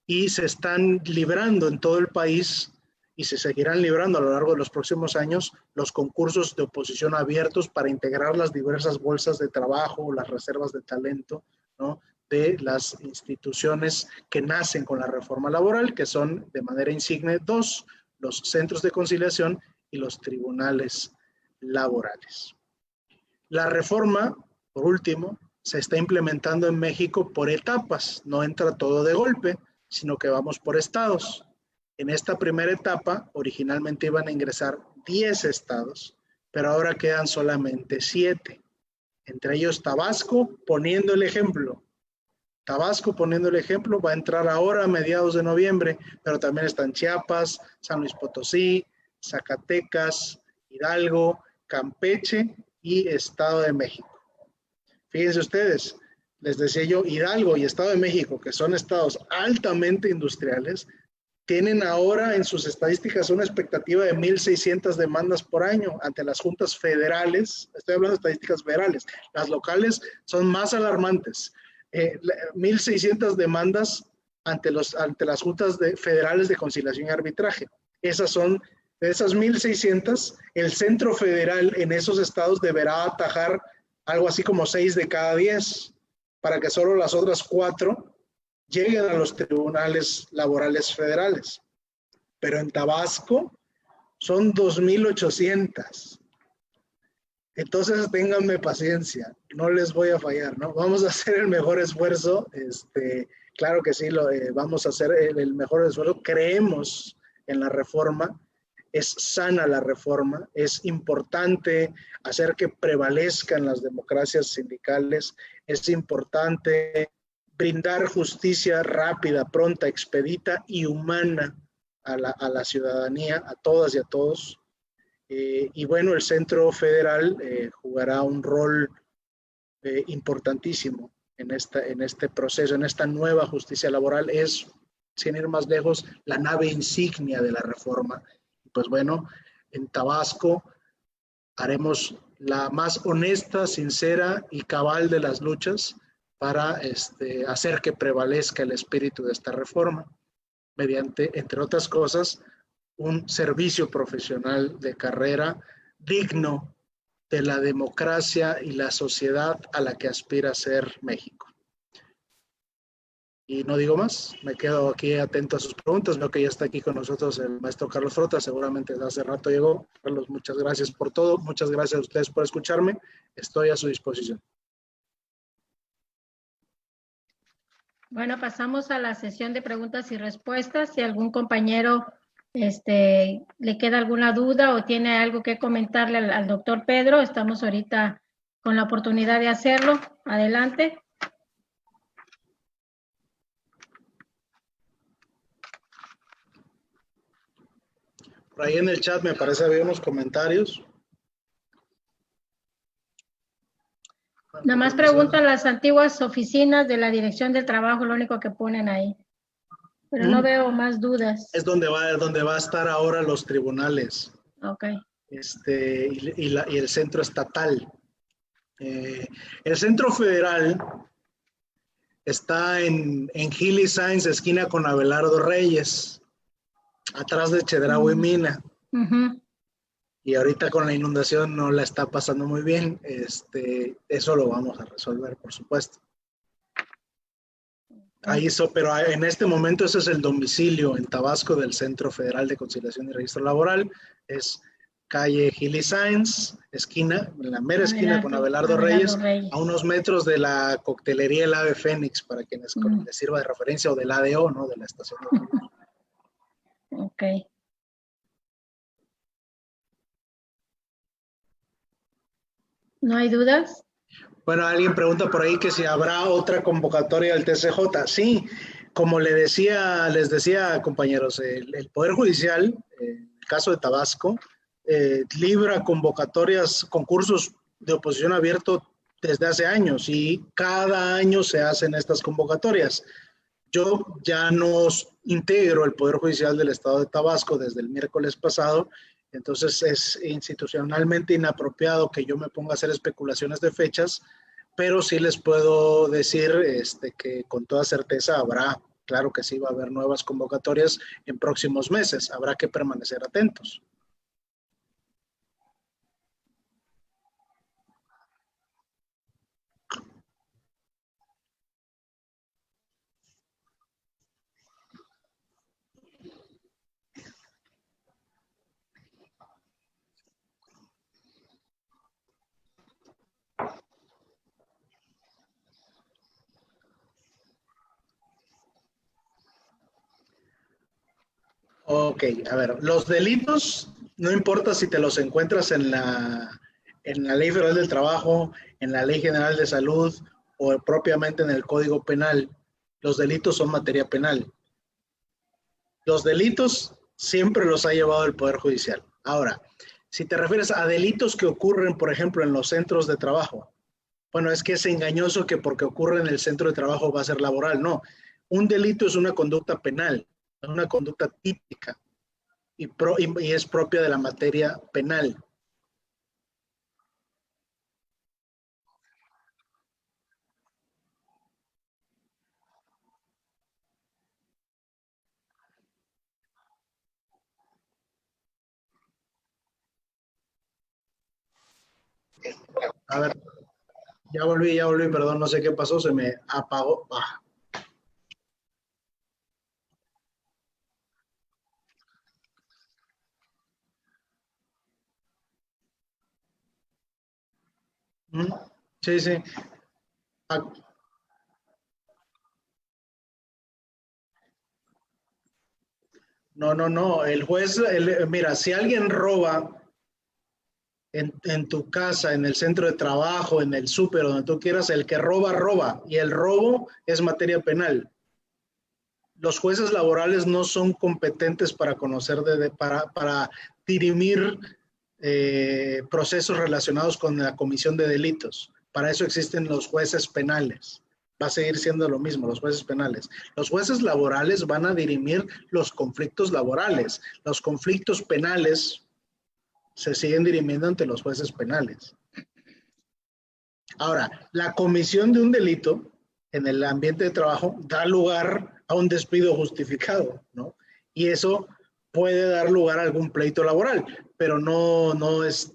y se están librando en todo el país, y se seguirán librando a lo largo de los próximos años, los concursos de oposición abiertos para integrar las diversas bolsas de trabajo, las reservas de talento, ¿no?, de las instituciones que nacen con la reforma laboral, que son de manera insigne dos: los centros de conciliación y los tribunales laborales. La reforma, por último, se está implementando en México por etapas. No entra todo de golpe, sino que vamos por estados. En esta primera etapa, originalmente iban a ingresar 10 estados, pero ahora quedan solamente 7. Entre ellos Tabasco, poniendo el ejemplo. Tabasco, poniendo el ejemplo, va a entrar ahora a mediados de noviembre, pero también están Chiapas, San Luis Potosí, Zacatecas, Hidalgo, Campeche y Estado de México. Fíjense ustedes, les decía yo, Hidalgo y Estado de México, que son estados altamente industriales, tienen ahora en sus estadísticas una expectativa de 1,600 demandas por año ante las juntas federales. Estoy hablando de estadísticas federales. Las locales son más alarmantes. 1,600 demandas ante las juntas federales de conciliación y arbitraje. Esas 1,600, el centro federal en esos estados deberá atajar algo así como 6 de cada 10, para que solo las otras 4 lleguen a los tribunales laborales federales. Pero en Tabasco son 2,800. Entonces, ténganme paciencia, no les voy a fallar, ¿no? Vamos a hacer el mejor esfuerzo, claro que sí, vamos a hacer el mejor esfuerzo. Creemos en la reforma. es sana la reforma, es importante hacer que prevalezcan las democracias sindicales, es importante brindar justicia rápida, pronta, expedita y humana a la ciudadanía, a todas y a todos. Y bueno, el Centro Federal jugará un rol importantísimo en este proceso, en esta nueva justicia laboral. Es, sin ir más lejos, la nave insignia de la reforma. Pues bueno, en Tabasco haremos la más honesta, sincera y cabal de las luchas para hacer que prevalezca el espíritu de esta reforma, mediante, entre otras cosas, un servicio profesional de carrera digno de la democracia y la sociedad a la que aspira a ser México. Y no digo más, me quedo aquí atento a sus preguntas. Veo que ya está aquí con nosotros el maestro Carlos Frota, seguramente hace rato llegó. Carlos, muchas gracias por todo, muchas gracias a ustedes por escucharme, estoy a su disposición. Bueno, pasamos a la sesión de preguntas y respuestas. Si algún compañero le queda alguna duda o tiene algo que comentarle al doctor Pedro, estamos ahorita con la oportunidad de hacerlo. Adelante. Por ahí en el chat me parece había unos comentarios. Nada más preguntan las antiguas oficinas de la Dirección del Trabajo, lo único que ponen ahí. Pero no veo más dudas. Es donde va a estar ahora los tribunales. Ok. Y el centro estatal. El centro federal está en Gil y Sáenz, esquina con Abelardo Reyes, atrás de Chedraui Mina. Y ahorita con la inundación no la está pasando muy bien. Eso lo vamos a resolver, por supuesto. Pero en este momento ese es el domicilio en Tabasco del Centro Federal de Conciliación y Registro Laboral. Es calle Gil y Sáenz, esquina, en la mera esquina con Abelardo Reyes, a unos metros de la coctelería El Ave Fénix, para quienes les sirva de referencia, o del ADO, ¿no? De la estación de autobús. Ok. ¿No hay dudas? Bueno, alguien pregunta por ahí que si habrá otra convocatoria del TCJ. Sí, como les decía, compañeros, el Poder Judicial, en el caso de Tabasco, libra convocatorias, concursos de oposición abierto desde hace años y cada año se hacen estas convocatorias. Yo ya no integro el Poder Judicial del Estado de Tabasco desde el miércoles pasado, entonces es institucionalmente inapropiado que yo me ponga a hacer especulaciones de fechas, pero sí les puedo decir que con toda certeza habrá, claro que sí, va a haber nuevas convocatorias en próximos meses, habrá que permanecer atentos. Ok, a ver, los delitos, no importa si te los encuentras en la Ley Federal del Trabajo, en la Ley General de Salud o propiamente en el Código Penal, los delitos son materia penal. Los delitos siempre los ha llevado el Poder Judicial. Ahora, si te refieres a delitos que ocurren, por ejemplo, en los centros de trabajo, bueno, es que es engañoso que porque ocurre en el centro de trabajo va a ser laboral. No, un delito es una conducta penal, es una conducta típica y es propia de la materia penal. A ver, ya volví, perdón, no sé qué pasó, se me apagó. Sí, sí. No. El juez, mira, si alguien roba en tu casa, en el centro de trabajo, en el súper, donde tú quieras, el que roba, roba. Y el robo es materia penal. Los jueces laborales no son competentes para conocer, para dirimir procesos relacionados con la comisión de delitos. Para eso existen los jueces penales. Va a seguir siendo lo mismo, los jueces penales. Los jueces laborales van a dirimir los conflictos laborales. Los conflictos penales se siguen dirimiendo ante los jueces penales. Ahora, la comisión de un delito en el ambiente de trabajo da lugar a un despido justificado, ¿no? Y eso puede dar lugar a algún pleito laboral, pero no es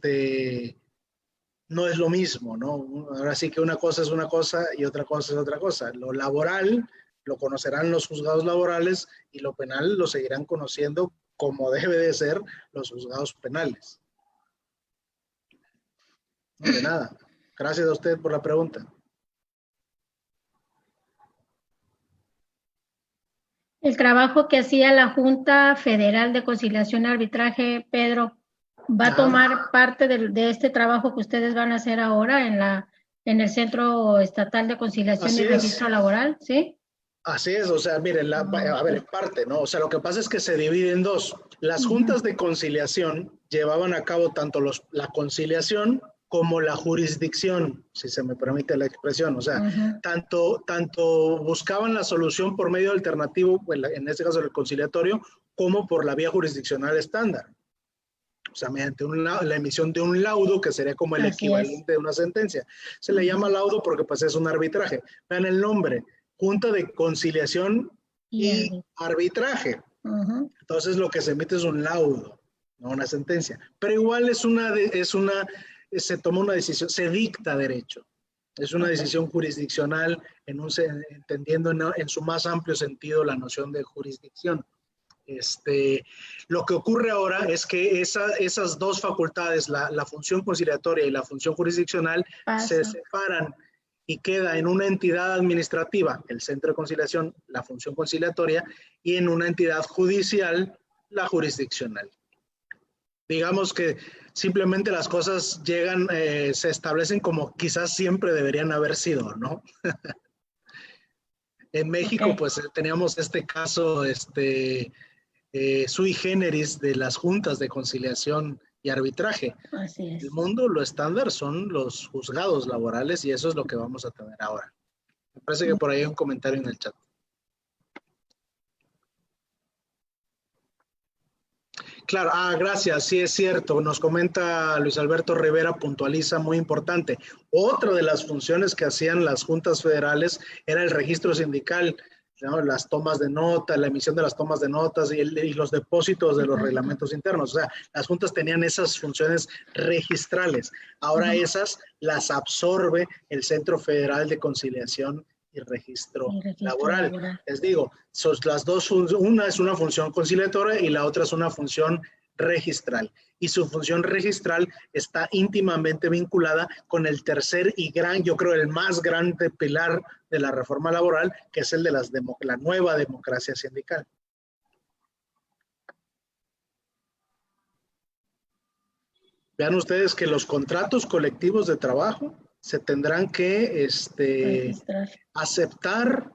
lo mismo, ¿no? Ahora sí que una cosa es una cosa y otra cosa es otra cosa. Lo laboral lo conocerán los juzgados laborales y lo penal lo seguirán conociendo como debe de ser los juzgados penales. No, de nada. Gracias a usted por la pregunta. El trabajo que hacía la Junta Federal de Conciliación y Arbitraje, Pedro, ¿va a tomar parte de este trabajo que ustedes van a hacer ahora en el Centro Estatal de Conciliación y Registro Laboral? ¿Sí? Así es, o sea, miren, a ver, parte, ¿no? O sea, lo que pasa es que se divide en dos. Las juntas de conciliación llevaban a cabo tanto la conciliación como la jurisdicción, si se me permite la expresión. O sea, tanto buscaban la solución por medio alternativo, en este caso el conciliatorio, como por la vía jurisdiccional estándar. O sea, mediante la emisión de un laudo, que sería como el equivalente de una sentencia. Se le llama laudo porque pues es un arbitraje. Vean el nombre, Junta de Conciliación y Arbitraje. Entonces lo que se emite es un laudo, no una sentencia. Pero igual se toma una decisión, se dicta derecho. Es una decisión jurisdiccional, entendiendo en su más amplio sentido la noción de jurisdicción. Lo que ocurre ahora es que esas dos facultades, la función conciliatoria y la función jurisdiccional, se separan y queda en una entidad administrativa, el centro de conciliación, la función conciliatoria, y en una entidad judicial, la jurisdiccional. Digamos que simplemente las cosas llegan, se establecen como quizás siempre deberían haber sido, ¿no? En México, pues teníamos este caso, sui generis de las juntas de conciliación y arbitraje. Así es. El mundo, lo estándar son los juzgados laborales y eso es lo que vamos a tener ahora. Me parece que por ahí hay un comentario en el chat. Claro, gracias, sí es cierto, nos comenta Luis Alberto Rivera, puntualiza, muy importante. Otra de las funciones que hacían las juntas federales era el registro sindical, ¿no? Las tomas de nota, la emisión de las tomas de notas y los depósitos de los reglamentos internos. O sea, las juntas tenían esas funciones registrales. Ahora esas las absorbe el Centro Federal de Conciliación y Registro Laboral. Les digo, son las dos, una es una función conciliatoria y la otra es una función registral. Y su función registral está íntimamente vinculada con el tercer y gran, yo creo el más grande pilar de la reforma laboral, que es el de la nueva democracia sindical. Vean ustedes que los contratos colectivos de trabajo se tendrán que aceptar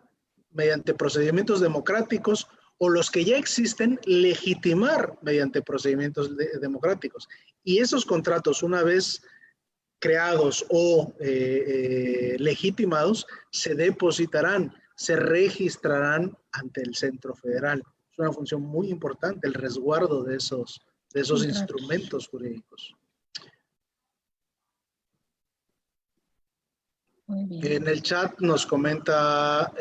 mediante procedimientos democráticos o los que ya existen, legitimar mediante procedimientos democráticos. Y esos contratos, una vez creados o legitimados, se depositarán, se registrarán ante el Centro Federal. Es una función muy importante el resguardo de esos instrumentos jurídicos. En el chat nos comenta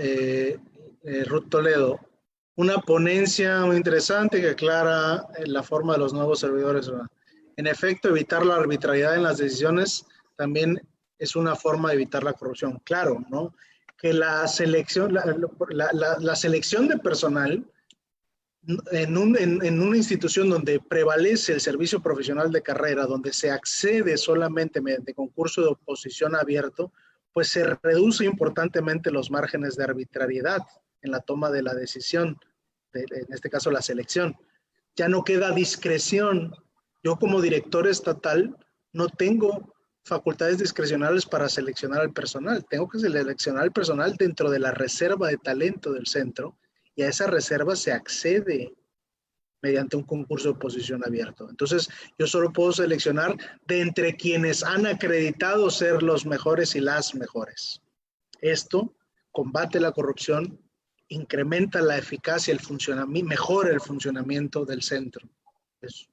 Ruth Toledo, una ponencia muy interesante que aclara la forma de los nuevos servidores. En efecto, evitar la arbitrariedad en las decisiones también es una forma de evitar la corrupción. Claro, ¿no? Que la selección de personal en una institución donde prevalece el servicio profesional de carrera, donde se accede solamente mediante concurso de oposición abierto, pues se reduce importantemente los márgenes de arbitrariedad en la toma de la decisión, en este caso la selección. ya no queda discreción. Yo como director estatal no tengo facultades discrecionales para seleccionar al personal. Tengo que seleccionar al personal dentro de la reserva de talento del centro y a esa reserva se accede mediante un concurso de posición abierto. Entonces, yo solo puedo seleccionar de entre quienes han acreditado ser los mejores y las mejores. Esto combate la corrupción, incrementa la eficacia, mejora el funcionamiento del centro.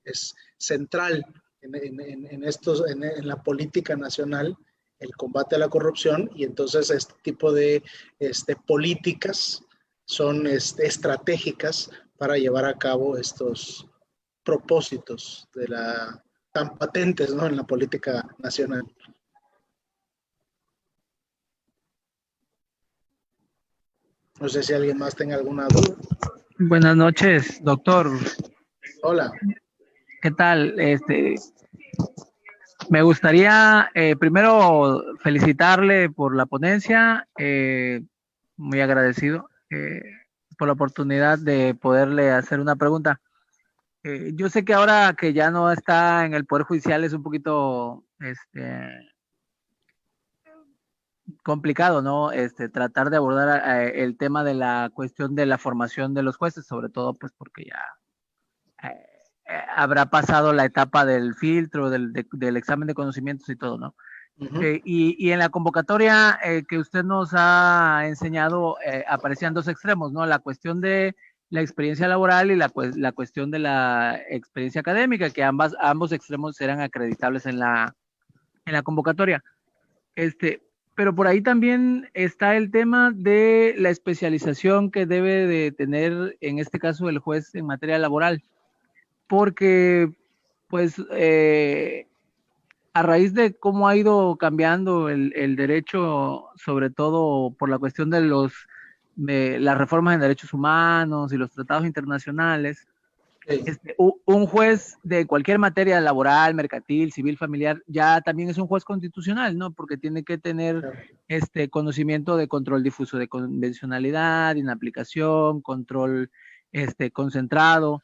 Es central en la política nacional el combate a la corrupción, y entonces este tipo de políticas son estratégicas para llevar a cabo estos propósitos tan patentes, ¿no?, en la política nacional. No sé si alguien más tenga alguna duda. Buenas noches, doctor. Hola. ¿Qué tal? Me gustaría primero felicitarle por la ponencia, muy agradecido por la oportunidad de poderle hacer una pregunta. Yo sé que ahora que ya no está en el Poder Judicial es un poquito complicado, ¿no? Tratar de abordar el tema de la cuestión de la formación de los jueces, sobre todo pues porque ya habrá pasado la etapa del filtro, del examen de conocimientos y todo, ¿no? Uh-huh. Y en la convocatoria que usted nos ha enseñado aparecían dos extremos, ¿no? La cuestión de la experiencia laboral y la cuestión de la experiencia académica, que ambos extremos eran acreditables en la convocatoria. Pero por ahí también está el tema de la especialización que debe de tener, en este caso, el juez en materia laboral. Porque, pues, a raíz de cómo ha ido cambiando el derecho, sobre todo por la cuestión de las reformas en derechos humanos y los tratados internacionales, un juez de cualquier materia laboral, mercantil, civil, familiar, ya también es un juez constitucional, ¿no? Porque tiene que tener conocimiento de control difuso de convencionalidad, inaplicación, control concentrado,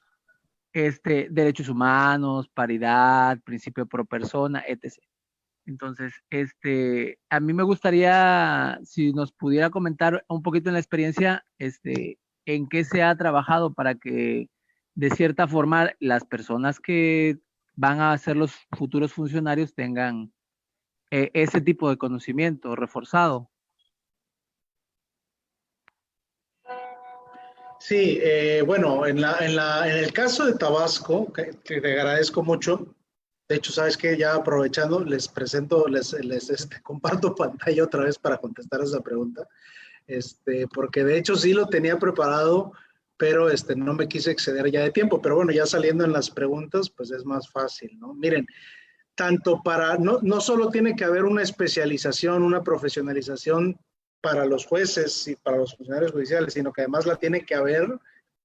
derechos humanos, paridad, principio pro persona, etc. Entonces, a mí me gustaría, si nos pudiera comentar un poquito en la experiencia, en qué se ha trabajado para que, de cierta forma, las personas que van a ser los futuros funcionarios tengan ese tipo de conocimiento reforzado. Sí, bueno, en el caso de Tabasco, que te agradezco mucho. De hecho, sabes que ya aprovechando, les presento, les comparto pantalla otra vez para contestar esa pregunta, porque de hecho sí lo tenía preparado, pero no me quise exceder ya de tiempo. Pero bueno, ya saliendo en las preguntas, pues es más fácil, ¿no? Miren, tanto no solo tiene que haber una especialización, una profesionalización para los jueces y para los funcionarios judiciales, sino que además la tiene que haber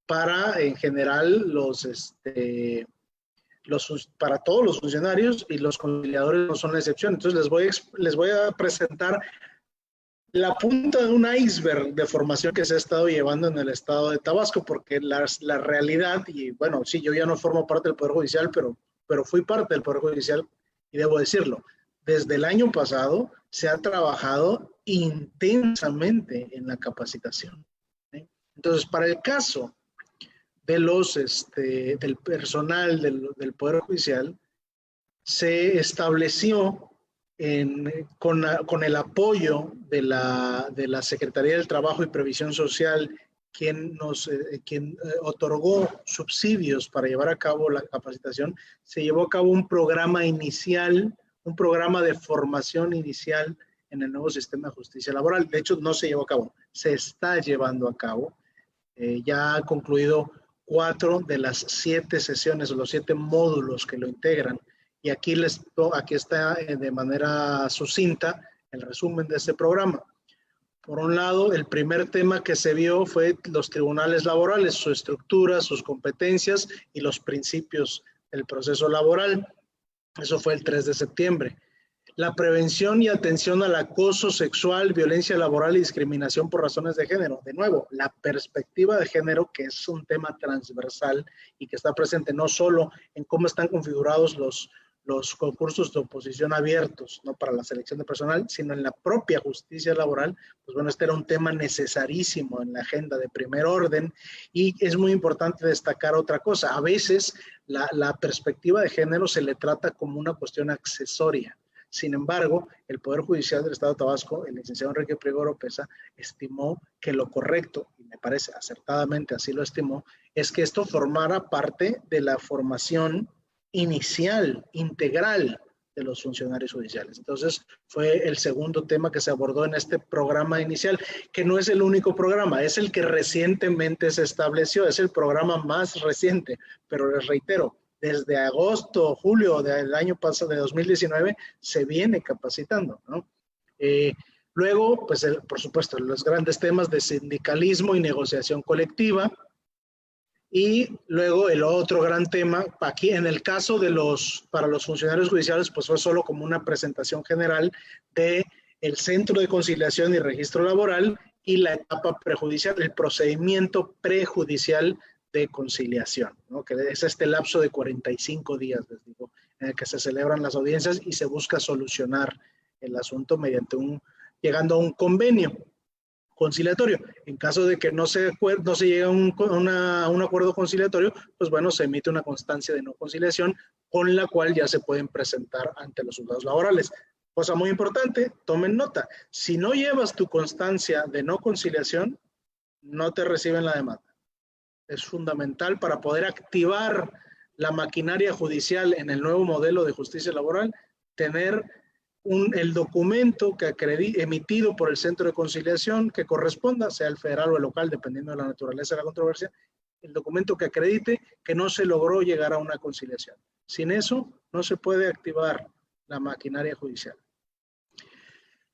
para, en general, para todos los funcionarios, y los conciliadores no son la excepción. Entonces les voy a presentar la punta de un iceberg de formación que se ha estado llevando en el estado de Tabasco, porque la realidad, y bueno, sí, yo ya no formo parte del Poder Judicial, pero fui parte del Poder Judicial, y debo decirlo, desde el año pasado se ha trabajado intensamente en la capacitación. Entonces, para el caso de del personal del Poder Judicial, se estableció con el apoyo de la Secretaría del Trabajo y Previsión Social, quien otorgó subsidios para llevar a cabo la capacitación. Se llevó a cabo un programa inicial, un programa de formación inicial en el nuevo sistema de justicia laboral. De hecho, no se llevó a cabo, se está llevando a cabo. Ya ha concluido 4 de las 7 sesiones o los 7 módulos que lo integran. Y aquí está de manera sucinta el resumen de este programa. Por un lado, el primer tema que se vio fue los tribunales laborales, su estructura, sus competencias y los principios del proceso laboral. Eso fue el 3 de septiembre. La prevención y atención al acoso sexual, violencia laboral y discriminación por razones de género. De nuevo, la perspectiva de género, que es un tema transversal y que está presente no solo en cómo están configurados los concursos de oposición abiertos, ¿no?, para la selección de personal, sino en la propia justicia laboral. Pues bueno, este era un tema necesarísimo en la agenda de primer orden, y es muy importante destacar otra cosa. A veces la perspectiva de género se le trata como una cuestión accesoria. Sin embargo, el Poder Judicial del Estado de Tabasco, el licenciado Enrique Priego Oropesa, estimó que lo correcto, y me parece acertadamente así lo estimó, es que esto formara parte de la formación inicial, integral de los funcionarios judiciales. Entonces, fue el segundo tema que se abordó en este programa inicial, que no es el único programa, es el que recientemente se estableció, es el programa más reciente, pero les reitero, desde agosto, julio del año pasado, de 2019, se viene capacitando, ¿no? Luego, pues, por supuesto, los grandes temas de sindicalismo y negociación colectiva. Y luego el otro gran tema, aquí en el caso de para los funcionarios judiciales, pues fue solo como una presentación general de el Centro de Conciliación y Registro Laboral y la etapa prejudicial, el procedimiento prejudicial de conciliación, ¿no?, que es este lapso de 45 días, les digo, en el que se celebran las audiencias y se busca solucionar el asunto mediante llegando a un convenio conciliatorio. En caso de que no se llegue a un acuerdo conciliatorio, pues bueno, se emite una constancia de no conciliación con la cual ya se pueden presentar ante los juzgados laborales. Cosa muy importante, tomen nota, si no llevas tu constancia de no conciliación, no te reciben la demanda. Es fundamental para poder activar la maquinaria judicial en el nuevo modelo de justicia laboral, tener el documento que emitido por el Centro de Conciliación que corresponda, sea el federal o el local, dependiendo de la naturaleza de la controversia, el documento que acredite que no se logró llegar a una conciliación. Sin eso, no se puede activar la maquinaria judicial.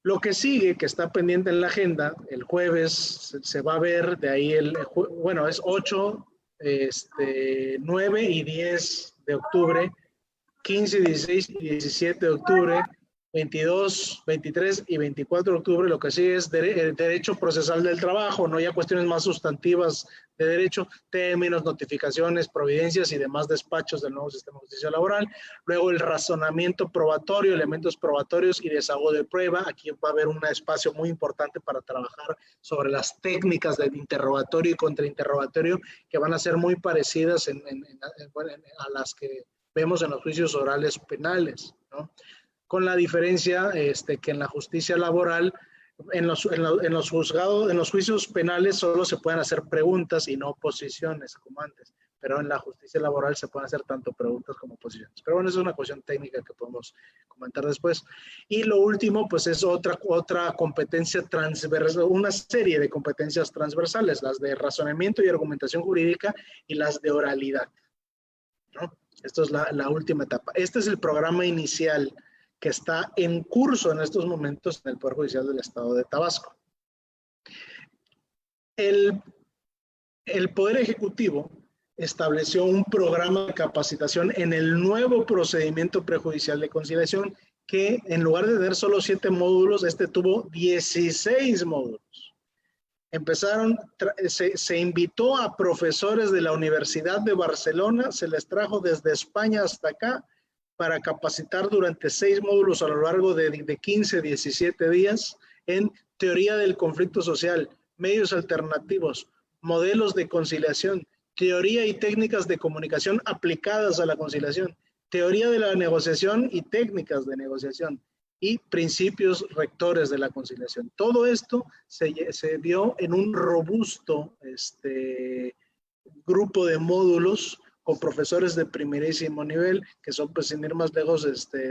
Lo que sigue, que está pendiente en la agenda, el jueves se va a ver, de ahí bueno, es 8, 9 y 10 de octubre, 15, 16 y 17 de octubre, 22, 23 y 24 de octubre. Lo que sigue es el derecho procesal del trabajo, no ya cuestiones más sustantivas de derecho, términos, notificaciones, providencias y demás despachos del nuevo sistema de justicia laboral. Luego el razonamiento probatorio, elementos probatorios y desahogo de prueba. Aquí va a haber un espacio muy importante para trabajar sobre las técnicas de interrogatorio y contrainterrogatorio, que van a ser muy parecidas a las que vemos en los juicios orales penales, ¿no? Con la diferencia que en la justicia laboral, en los juzgados, en los juicios penales solo se pueden hacer preguntas y no posiciones como antes, pero en la justicia laboral se pueden hacer tanto preguntas como posiciones. Pero bueno, eso es una cuestión técnica que podemos comentar después. Y lo último, pues es otra competencia transversal, una serie de competencias transversales, las de razonamiento y argumentación jurídica y las de oralidad, ¿no? Esto es la última etapa. Este es el programa inicial que está en curso en estos momentos en el Poder Judicial del Estado de Tabasco. El Poder Ejecutivo estableció un programa de capacitación en el nuevo procedimiento prejudicial de conciliación, que en lugar de tener solo 7 módulos, tuvo 16 módulos. Se invitó a profesores de la Universidad de Barcelona, se les trajo desde España hasta acá, para capacitar durante 6 módulos a lo largo de 15, 17 días en teoría del conflicto social, medios alternativos, modelos de conciliación, teoría y técnicas de comunicación aplicadas a la conciliación, teoría de la negociación y técnicas de negociación, y principios rectores de la conciliación. Todo esto se dio en un robusto grupo de módulos con profesores de primerísimo nivel, que son, pues, sin ir más lejos,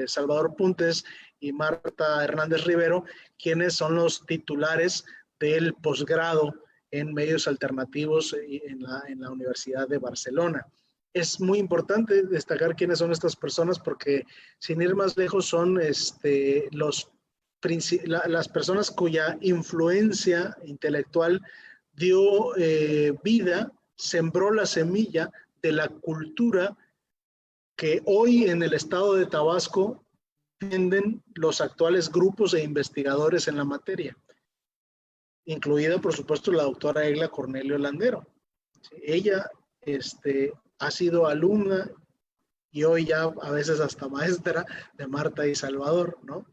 Salvador Puntes y Marta Hernández Rivero, quienes son los titulares del posgrado en medios alternativos en la Universidad de Barcelona. Es muy importante destacar quiénes son estas personas, porque sin ir más lejos son las personas cuya influencia intelectual dio vida, sembró la semilla de la cultura que hoy en el estado de Tabasco defienden los actuales grupos de investigadores en la materia, incluida, por supuesto, la doctora Egla Cornelio Landero. Ella ha sido alumna y hoy ya a veces hasta maestra de Marta y Salvador, ¿no?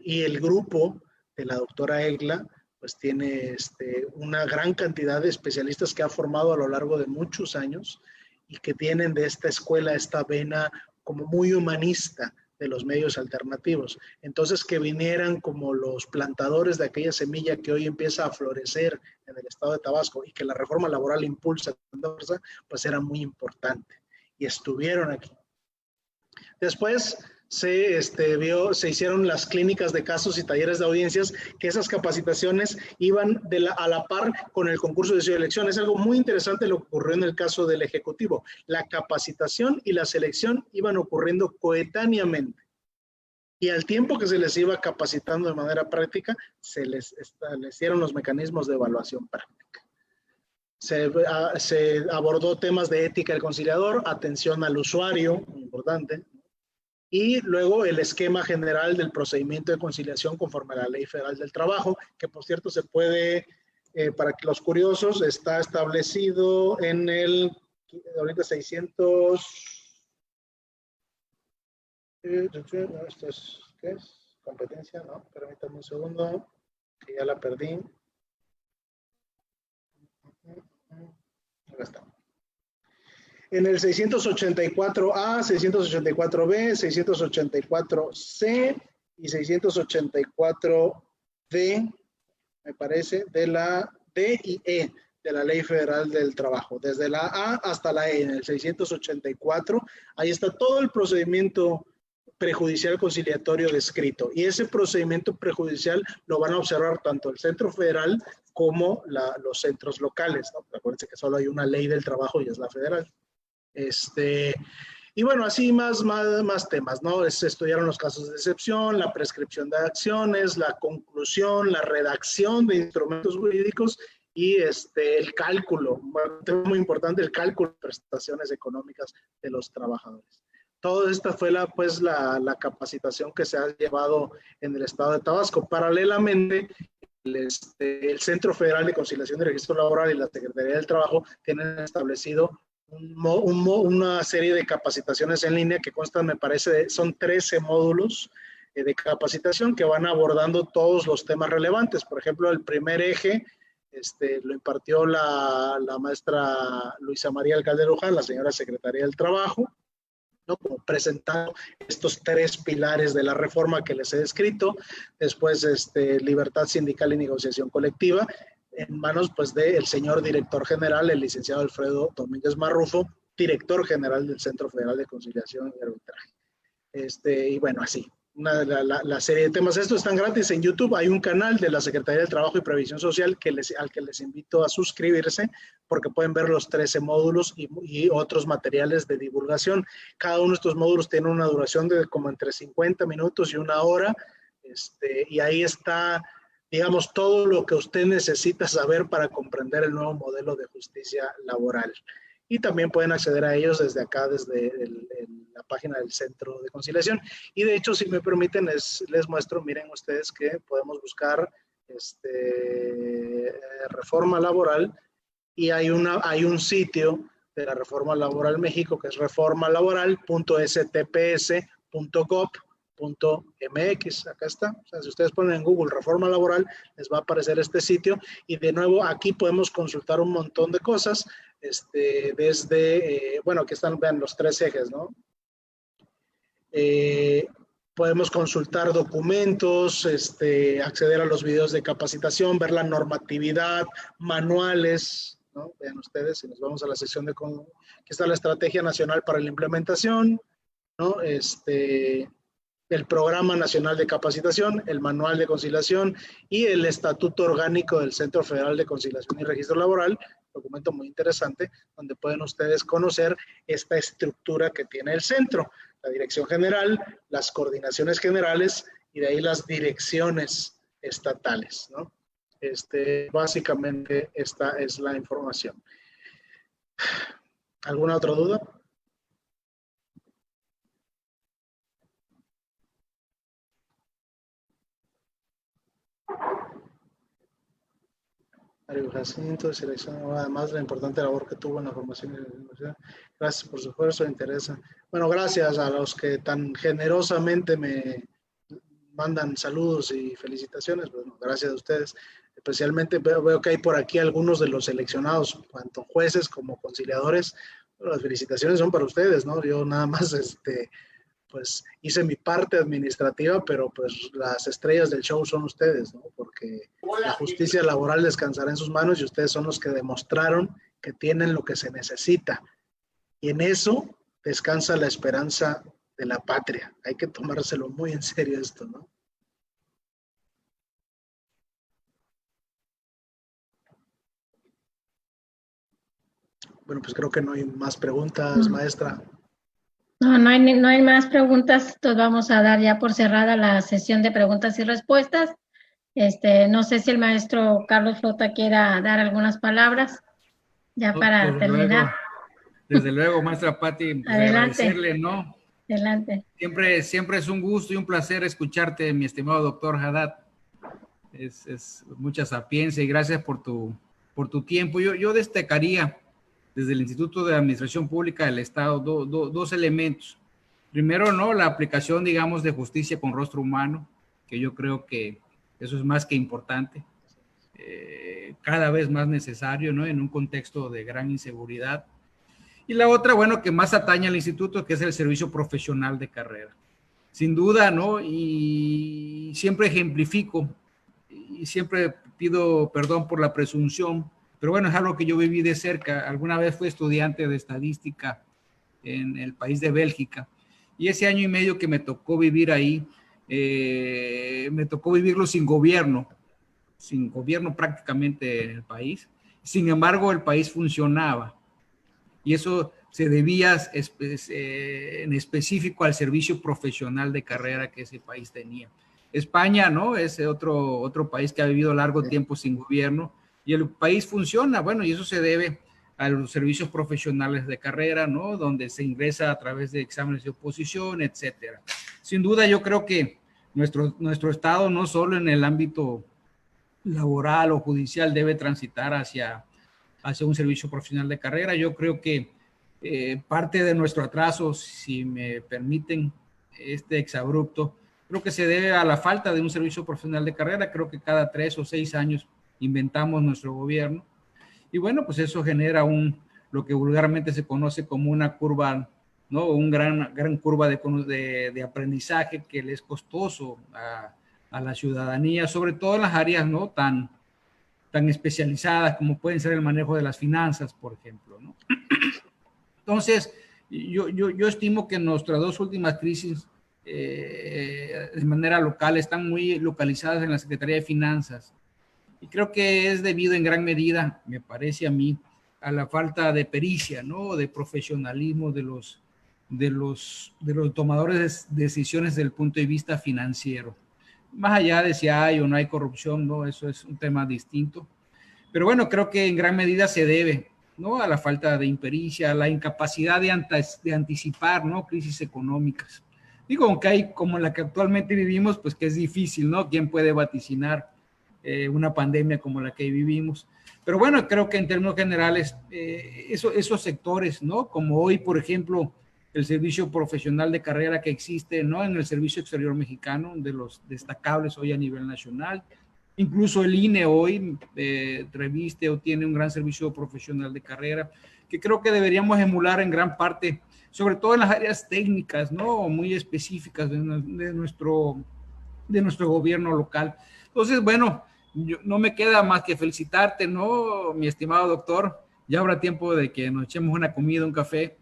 Y el grupo de la doctora Egla pues tiene una gran cantidad de especialistas que ha formado a lo largo de muchos años y que tienen de esta escuela esta vena como muy humanista de los medios alternativos. Entonces, que vinieran como los plantadores de aquella semilla que hoy empieza a florecer en el estado de Tabasco y que la reforma laboral impulsa, pues era muy importante. Y estuvieron aquí. Después se hicieron las clínicas de casos y talleres de audiencias, que esas capacitaciones iban a la par con el concurso de selección. Es algo muy interesante lo que ocurrió en el caso del Ejecutivo. La capacitación y la selección iban ocurriendo coetáneamente. Y al tiempo que se les iba capacitando de manera práctica, se les establecieron los mecanismos de evaluación práctica. Se abordó temas de ética del conciliador, atención al usuario, muy importante, y luego el esquema general del procedimiento de conciliación conforme a la Ley Federal del Trabajo, que por cierto se puede, para los curiosos, está establecido en el, ahorita 600, esto es, ¿qué es? Competencia, ¿no? Permítanme un segundo, que ya la perdí. Acá está. En el 684A, 684B, 684C y 684D, me parece, de la D y E de la Ley Federal del Trabajo. Desde la A hasta la E, en el 684, ahí está todo el procedimiento prejudicial conciliatorio descrito. Y ese procedimiento prejudicial lo van a observar tanto el Centro Federal como los centros locales, ¿no? Acuérdense que solo hay una ley del trabajo y es la federal. Y bueno, así más temas, ¿no? Se estudiaron los casos de excepción, la prescripción de acciones, la conclusión, la redacción de instrumentos jurídicos y el cálculo, bueno, muy importante, el cálculo de prestaciones económicas de los trabajadores. Toda esta fue la capacitación que se ha llevado en el estado de Tabasco. Paralelamente, el Centro Federal de Conciliación y Registro Laboral y la Secretaría del Trabajo tienen establecido una serie de capacitaciones en línea que constan, me parece, son 13 módulos de capacitación que van abordando todos los temas relevantes. Por ejemplo, el primer eje lo impartió la maestra Luisa María Alcalde Luján, la señora Secretaria del Trabajo, ¿no? Como presentando estos 3 pilares de la reforma que les he descrito. Después, libertad sindical y negociación colectiva, en manos pues del señor director general, el licenciado Alfredo Domínguez Marrufo, director general del Centro Federal de Conciliación y Arbitraje. Y bueno, así, la serie de temas. Estos están gratis en YouTube. Hay un canal de la Secretaría del Trabajo y Previsión Social al que les invito a suscribirse, porque pueden ver los 13 módulos y otros materiales de divulgación. Cada uno de estos módulos tiene una duración de como entre 50 minutos y 1 hora, y ahí está, digamos, todo lo que usted necesita saber para comprender el nuevo modelo de justicia laboral. Y también pueden acceder a ellos desde acá, desde la página del Centro de Conciliación. Y de hecho, si me permiten, les muestro, miren ustedes que podemos buscar reforma laboral y hay un sitio de la Reforma Laboral México que es reformalaboral.stps.gov.mx. Acá está. O sea, si ustedes ponen en Google reforma laboral, les va a aparecer este sitio y de nuevo aquí podemos consultar un montón de cosas, desde, bueno, aquí están, vean los 3 ejes, ¿no? Podemos consultar documentos, acceder a los videos de capacitación, ver la normatividad, manuales, ¿no? Vean ustedes, si nos vamos a la sección de aquí está la Estrategia Nacional para la Implementación, ¿no? El Programa Nacional de Capacitación, el Manual de Conciliación y el Estatuto Orgánico del Centro Federal de Conciliación y Registro Laboral, documento muy interesante, donde pueden ustedes conocer esta estructura que tiene el centro, la dirección general, las coordinaciones generales y de ahí las direcciones estatales, ¿no? Básicamente esta es la información. ¿Alguna otra duda? Mario Jacinto, selección, además de la importante labor que tuvo en la formación de la universidad. Gracias por su esfuerzo e interés. Bueno, gracias a los que tan generosamente me mandan saludos y felicitaciones. Bueno, gracias a ustedes. Especialmente veo que hay por aquí algunos de los seleccionados, tanto jueces como conciliadores. Bueno, las felicitaciones son para ustedes, ¿no? Yo nada más, pues hice mi parte administrativa, pero pues las estrellas del show son ustedes, ¿no? Porque la justicia laboral descansará en sus manos y ustedes son los que demostraron que tienen lo que se necesita. Y en eso descansa la esperanza de la patria. Hay que tomárselo muy en serio esto, ¿no? Bueno, pues creo que no hay más preguntas, maestra. No hay más preguntas, entonces vamos a dar ya por cerrada la sesión de preguntas y respuestas. No sé si el maestro Carlos Flota quiera dar algunas palabras ya para terminar. Desde luego, maestra Pati, pues agradecerle, ¿no? Adelante. Siempre es un gusto y un placer escucharte, mi estimado doctor Haddad. Es mucha sapiencia y gracias por tu tiempo. Yo destacaría desde el Instituto de Administración Pública del Estado dos elementos. Primero, ¿no? La aplicación, digamos, de justicia con rostro humano, que yo creo que eso es más que importante, cada vez más necesario, ¿no? En un contexto de gran inseguridad. Y la otra, bueno, que más atañe al instituto, que es el servicio profesional de carrera. Sin duda, ¿no? Y siempre ejemplifico y siempre pido perdón por la presunción, pero bueno, es algo que yo viví de cerca. Alguna vez fui estudiante de estadística en el país de Bélgica y ese año y medio que me tocó vivir ahí, me tocó vivirlo sin gobierno prácticamente en el país. Sin embargo, el país funcionaba. Y eso se debía en específico al servicio profesional de carrera que ese país tenía. España, ¿no? Es otro país que ha vivido largo tiempo sin gobierno y el país funciona, bueno, y eso se debe a los servicios profesionales de carrera, ¿no? Donde se ingresa a través de exámenes de oposición, etcétera. Sin duda, yo creo que nuestro Estado, no solo en el ámbito laboral o judicial, debe transitar hacia un servicio profesional de carrera. Yo creo que parte de nuestro atraso, si me permiten este exabrupto, creo que se debe a la falta de un servicio profesional de carrera. Creo que cada 3 o 6 años inventamos nuestro gobierno. Y bueno, pues eso genera lo que vulgarmente se conoce como una curva, ¿no? Un gran curva de aprendizaje que le es costoso a la ciudadanía, sobre todo en las áreas, ¿no? tan especializadas como pueden ser el manejo de las finanzas, por ejemplo, ¿no? Entonces, yo estimo que nuestras dos últimas crisis de manera local están muy localizadas en la Secretaría de Finanzas. Y creo que es debido en gran medida, me parece a mí, a la falta de pericia, ¿no? De profesionalismo de los tomadores de decisiones desde el punto de vista financiero. Más allá de si hay o no hay corrupción, ¿no? Eso es un tema distinto. Pero bueno, creo que en gran medida se debe, ¿no? A la falta de impericia, a la incapacidad de anticipar, ¿no? Crisis económicas. Digo, aunque hay como la que actualmente vivimos, pues que es difícil, ¿no? ¿Quién puede vaticinar una pandemia como la que vivimos? Pero bueno, creo que en términos generales, esos sectores, ¿no? Como hoy, por ejemplo, el servicio profesional de carrera que existe, ¿no? En el Servicio Exterior Mexicano, de los destacables hoy a nivel nacional. Incluso el INE hoy reviste o tiene un gran servicio profesional de carrera que creo que deberíamos emular en gran parte, sobre todo en las áreas técnicas, ¿no? Muy específicas de nuestro gobierno local. Entonces, bueno, no me queda más que felicitarte, ¿no? Mi estimado doctor, ya habrá tiempo de que nos echemos una comida, un café,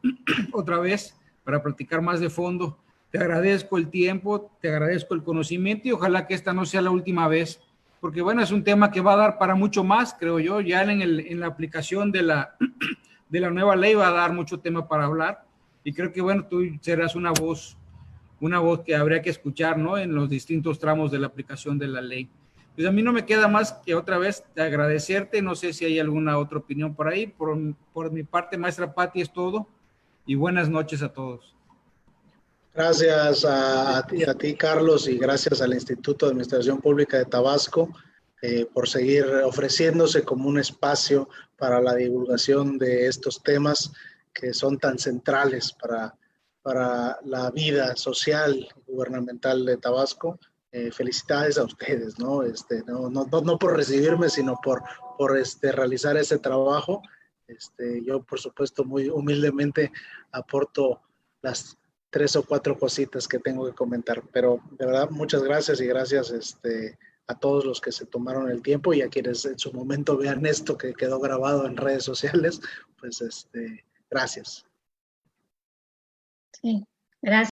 otra vez, para practicar más de fondo. Te agradezco el tiempo, te agradezco el conocimiento y ojalá que esta no sea la última vez, porque bueno, es un tema que va a dar para mucho más, creo yo. Ya en la aplicación de la nueva ley va a dar mucho tema para hablar y creo que bueno, tú serás una voz que habría que escuchar, ¿no? En los distintos tramos de la aplicación de la ley. Pues a mí no me queda más que otra vez agradecerte, no sé si hay alguna otra opinión por ahí. Por mi parte, maestra Pati, es todo y buenas noches a todos. Gracias a ti, Carlos, y gracias al Instituto de Administración Pública de Tabasco. por seguir ofreciéndose como un espacio para la divulgación de estos temas que son tan centrales para la vida social y gubernamental de Tabasco. Felicidades a ustedes, ¿no? No por recibirme, sino por realizar ese trabajo. Yo, por supuesto, muy humildemente aporto las 3 o 4 cositas que tengo que comentar, pero de verdad, muchas gracias y gracias a todos los que se tomaron el tiempo y a quienes en su momento vean esto que quedó grabado en redes sociales, pues gracias. Sí, gracias.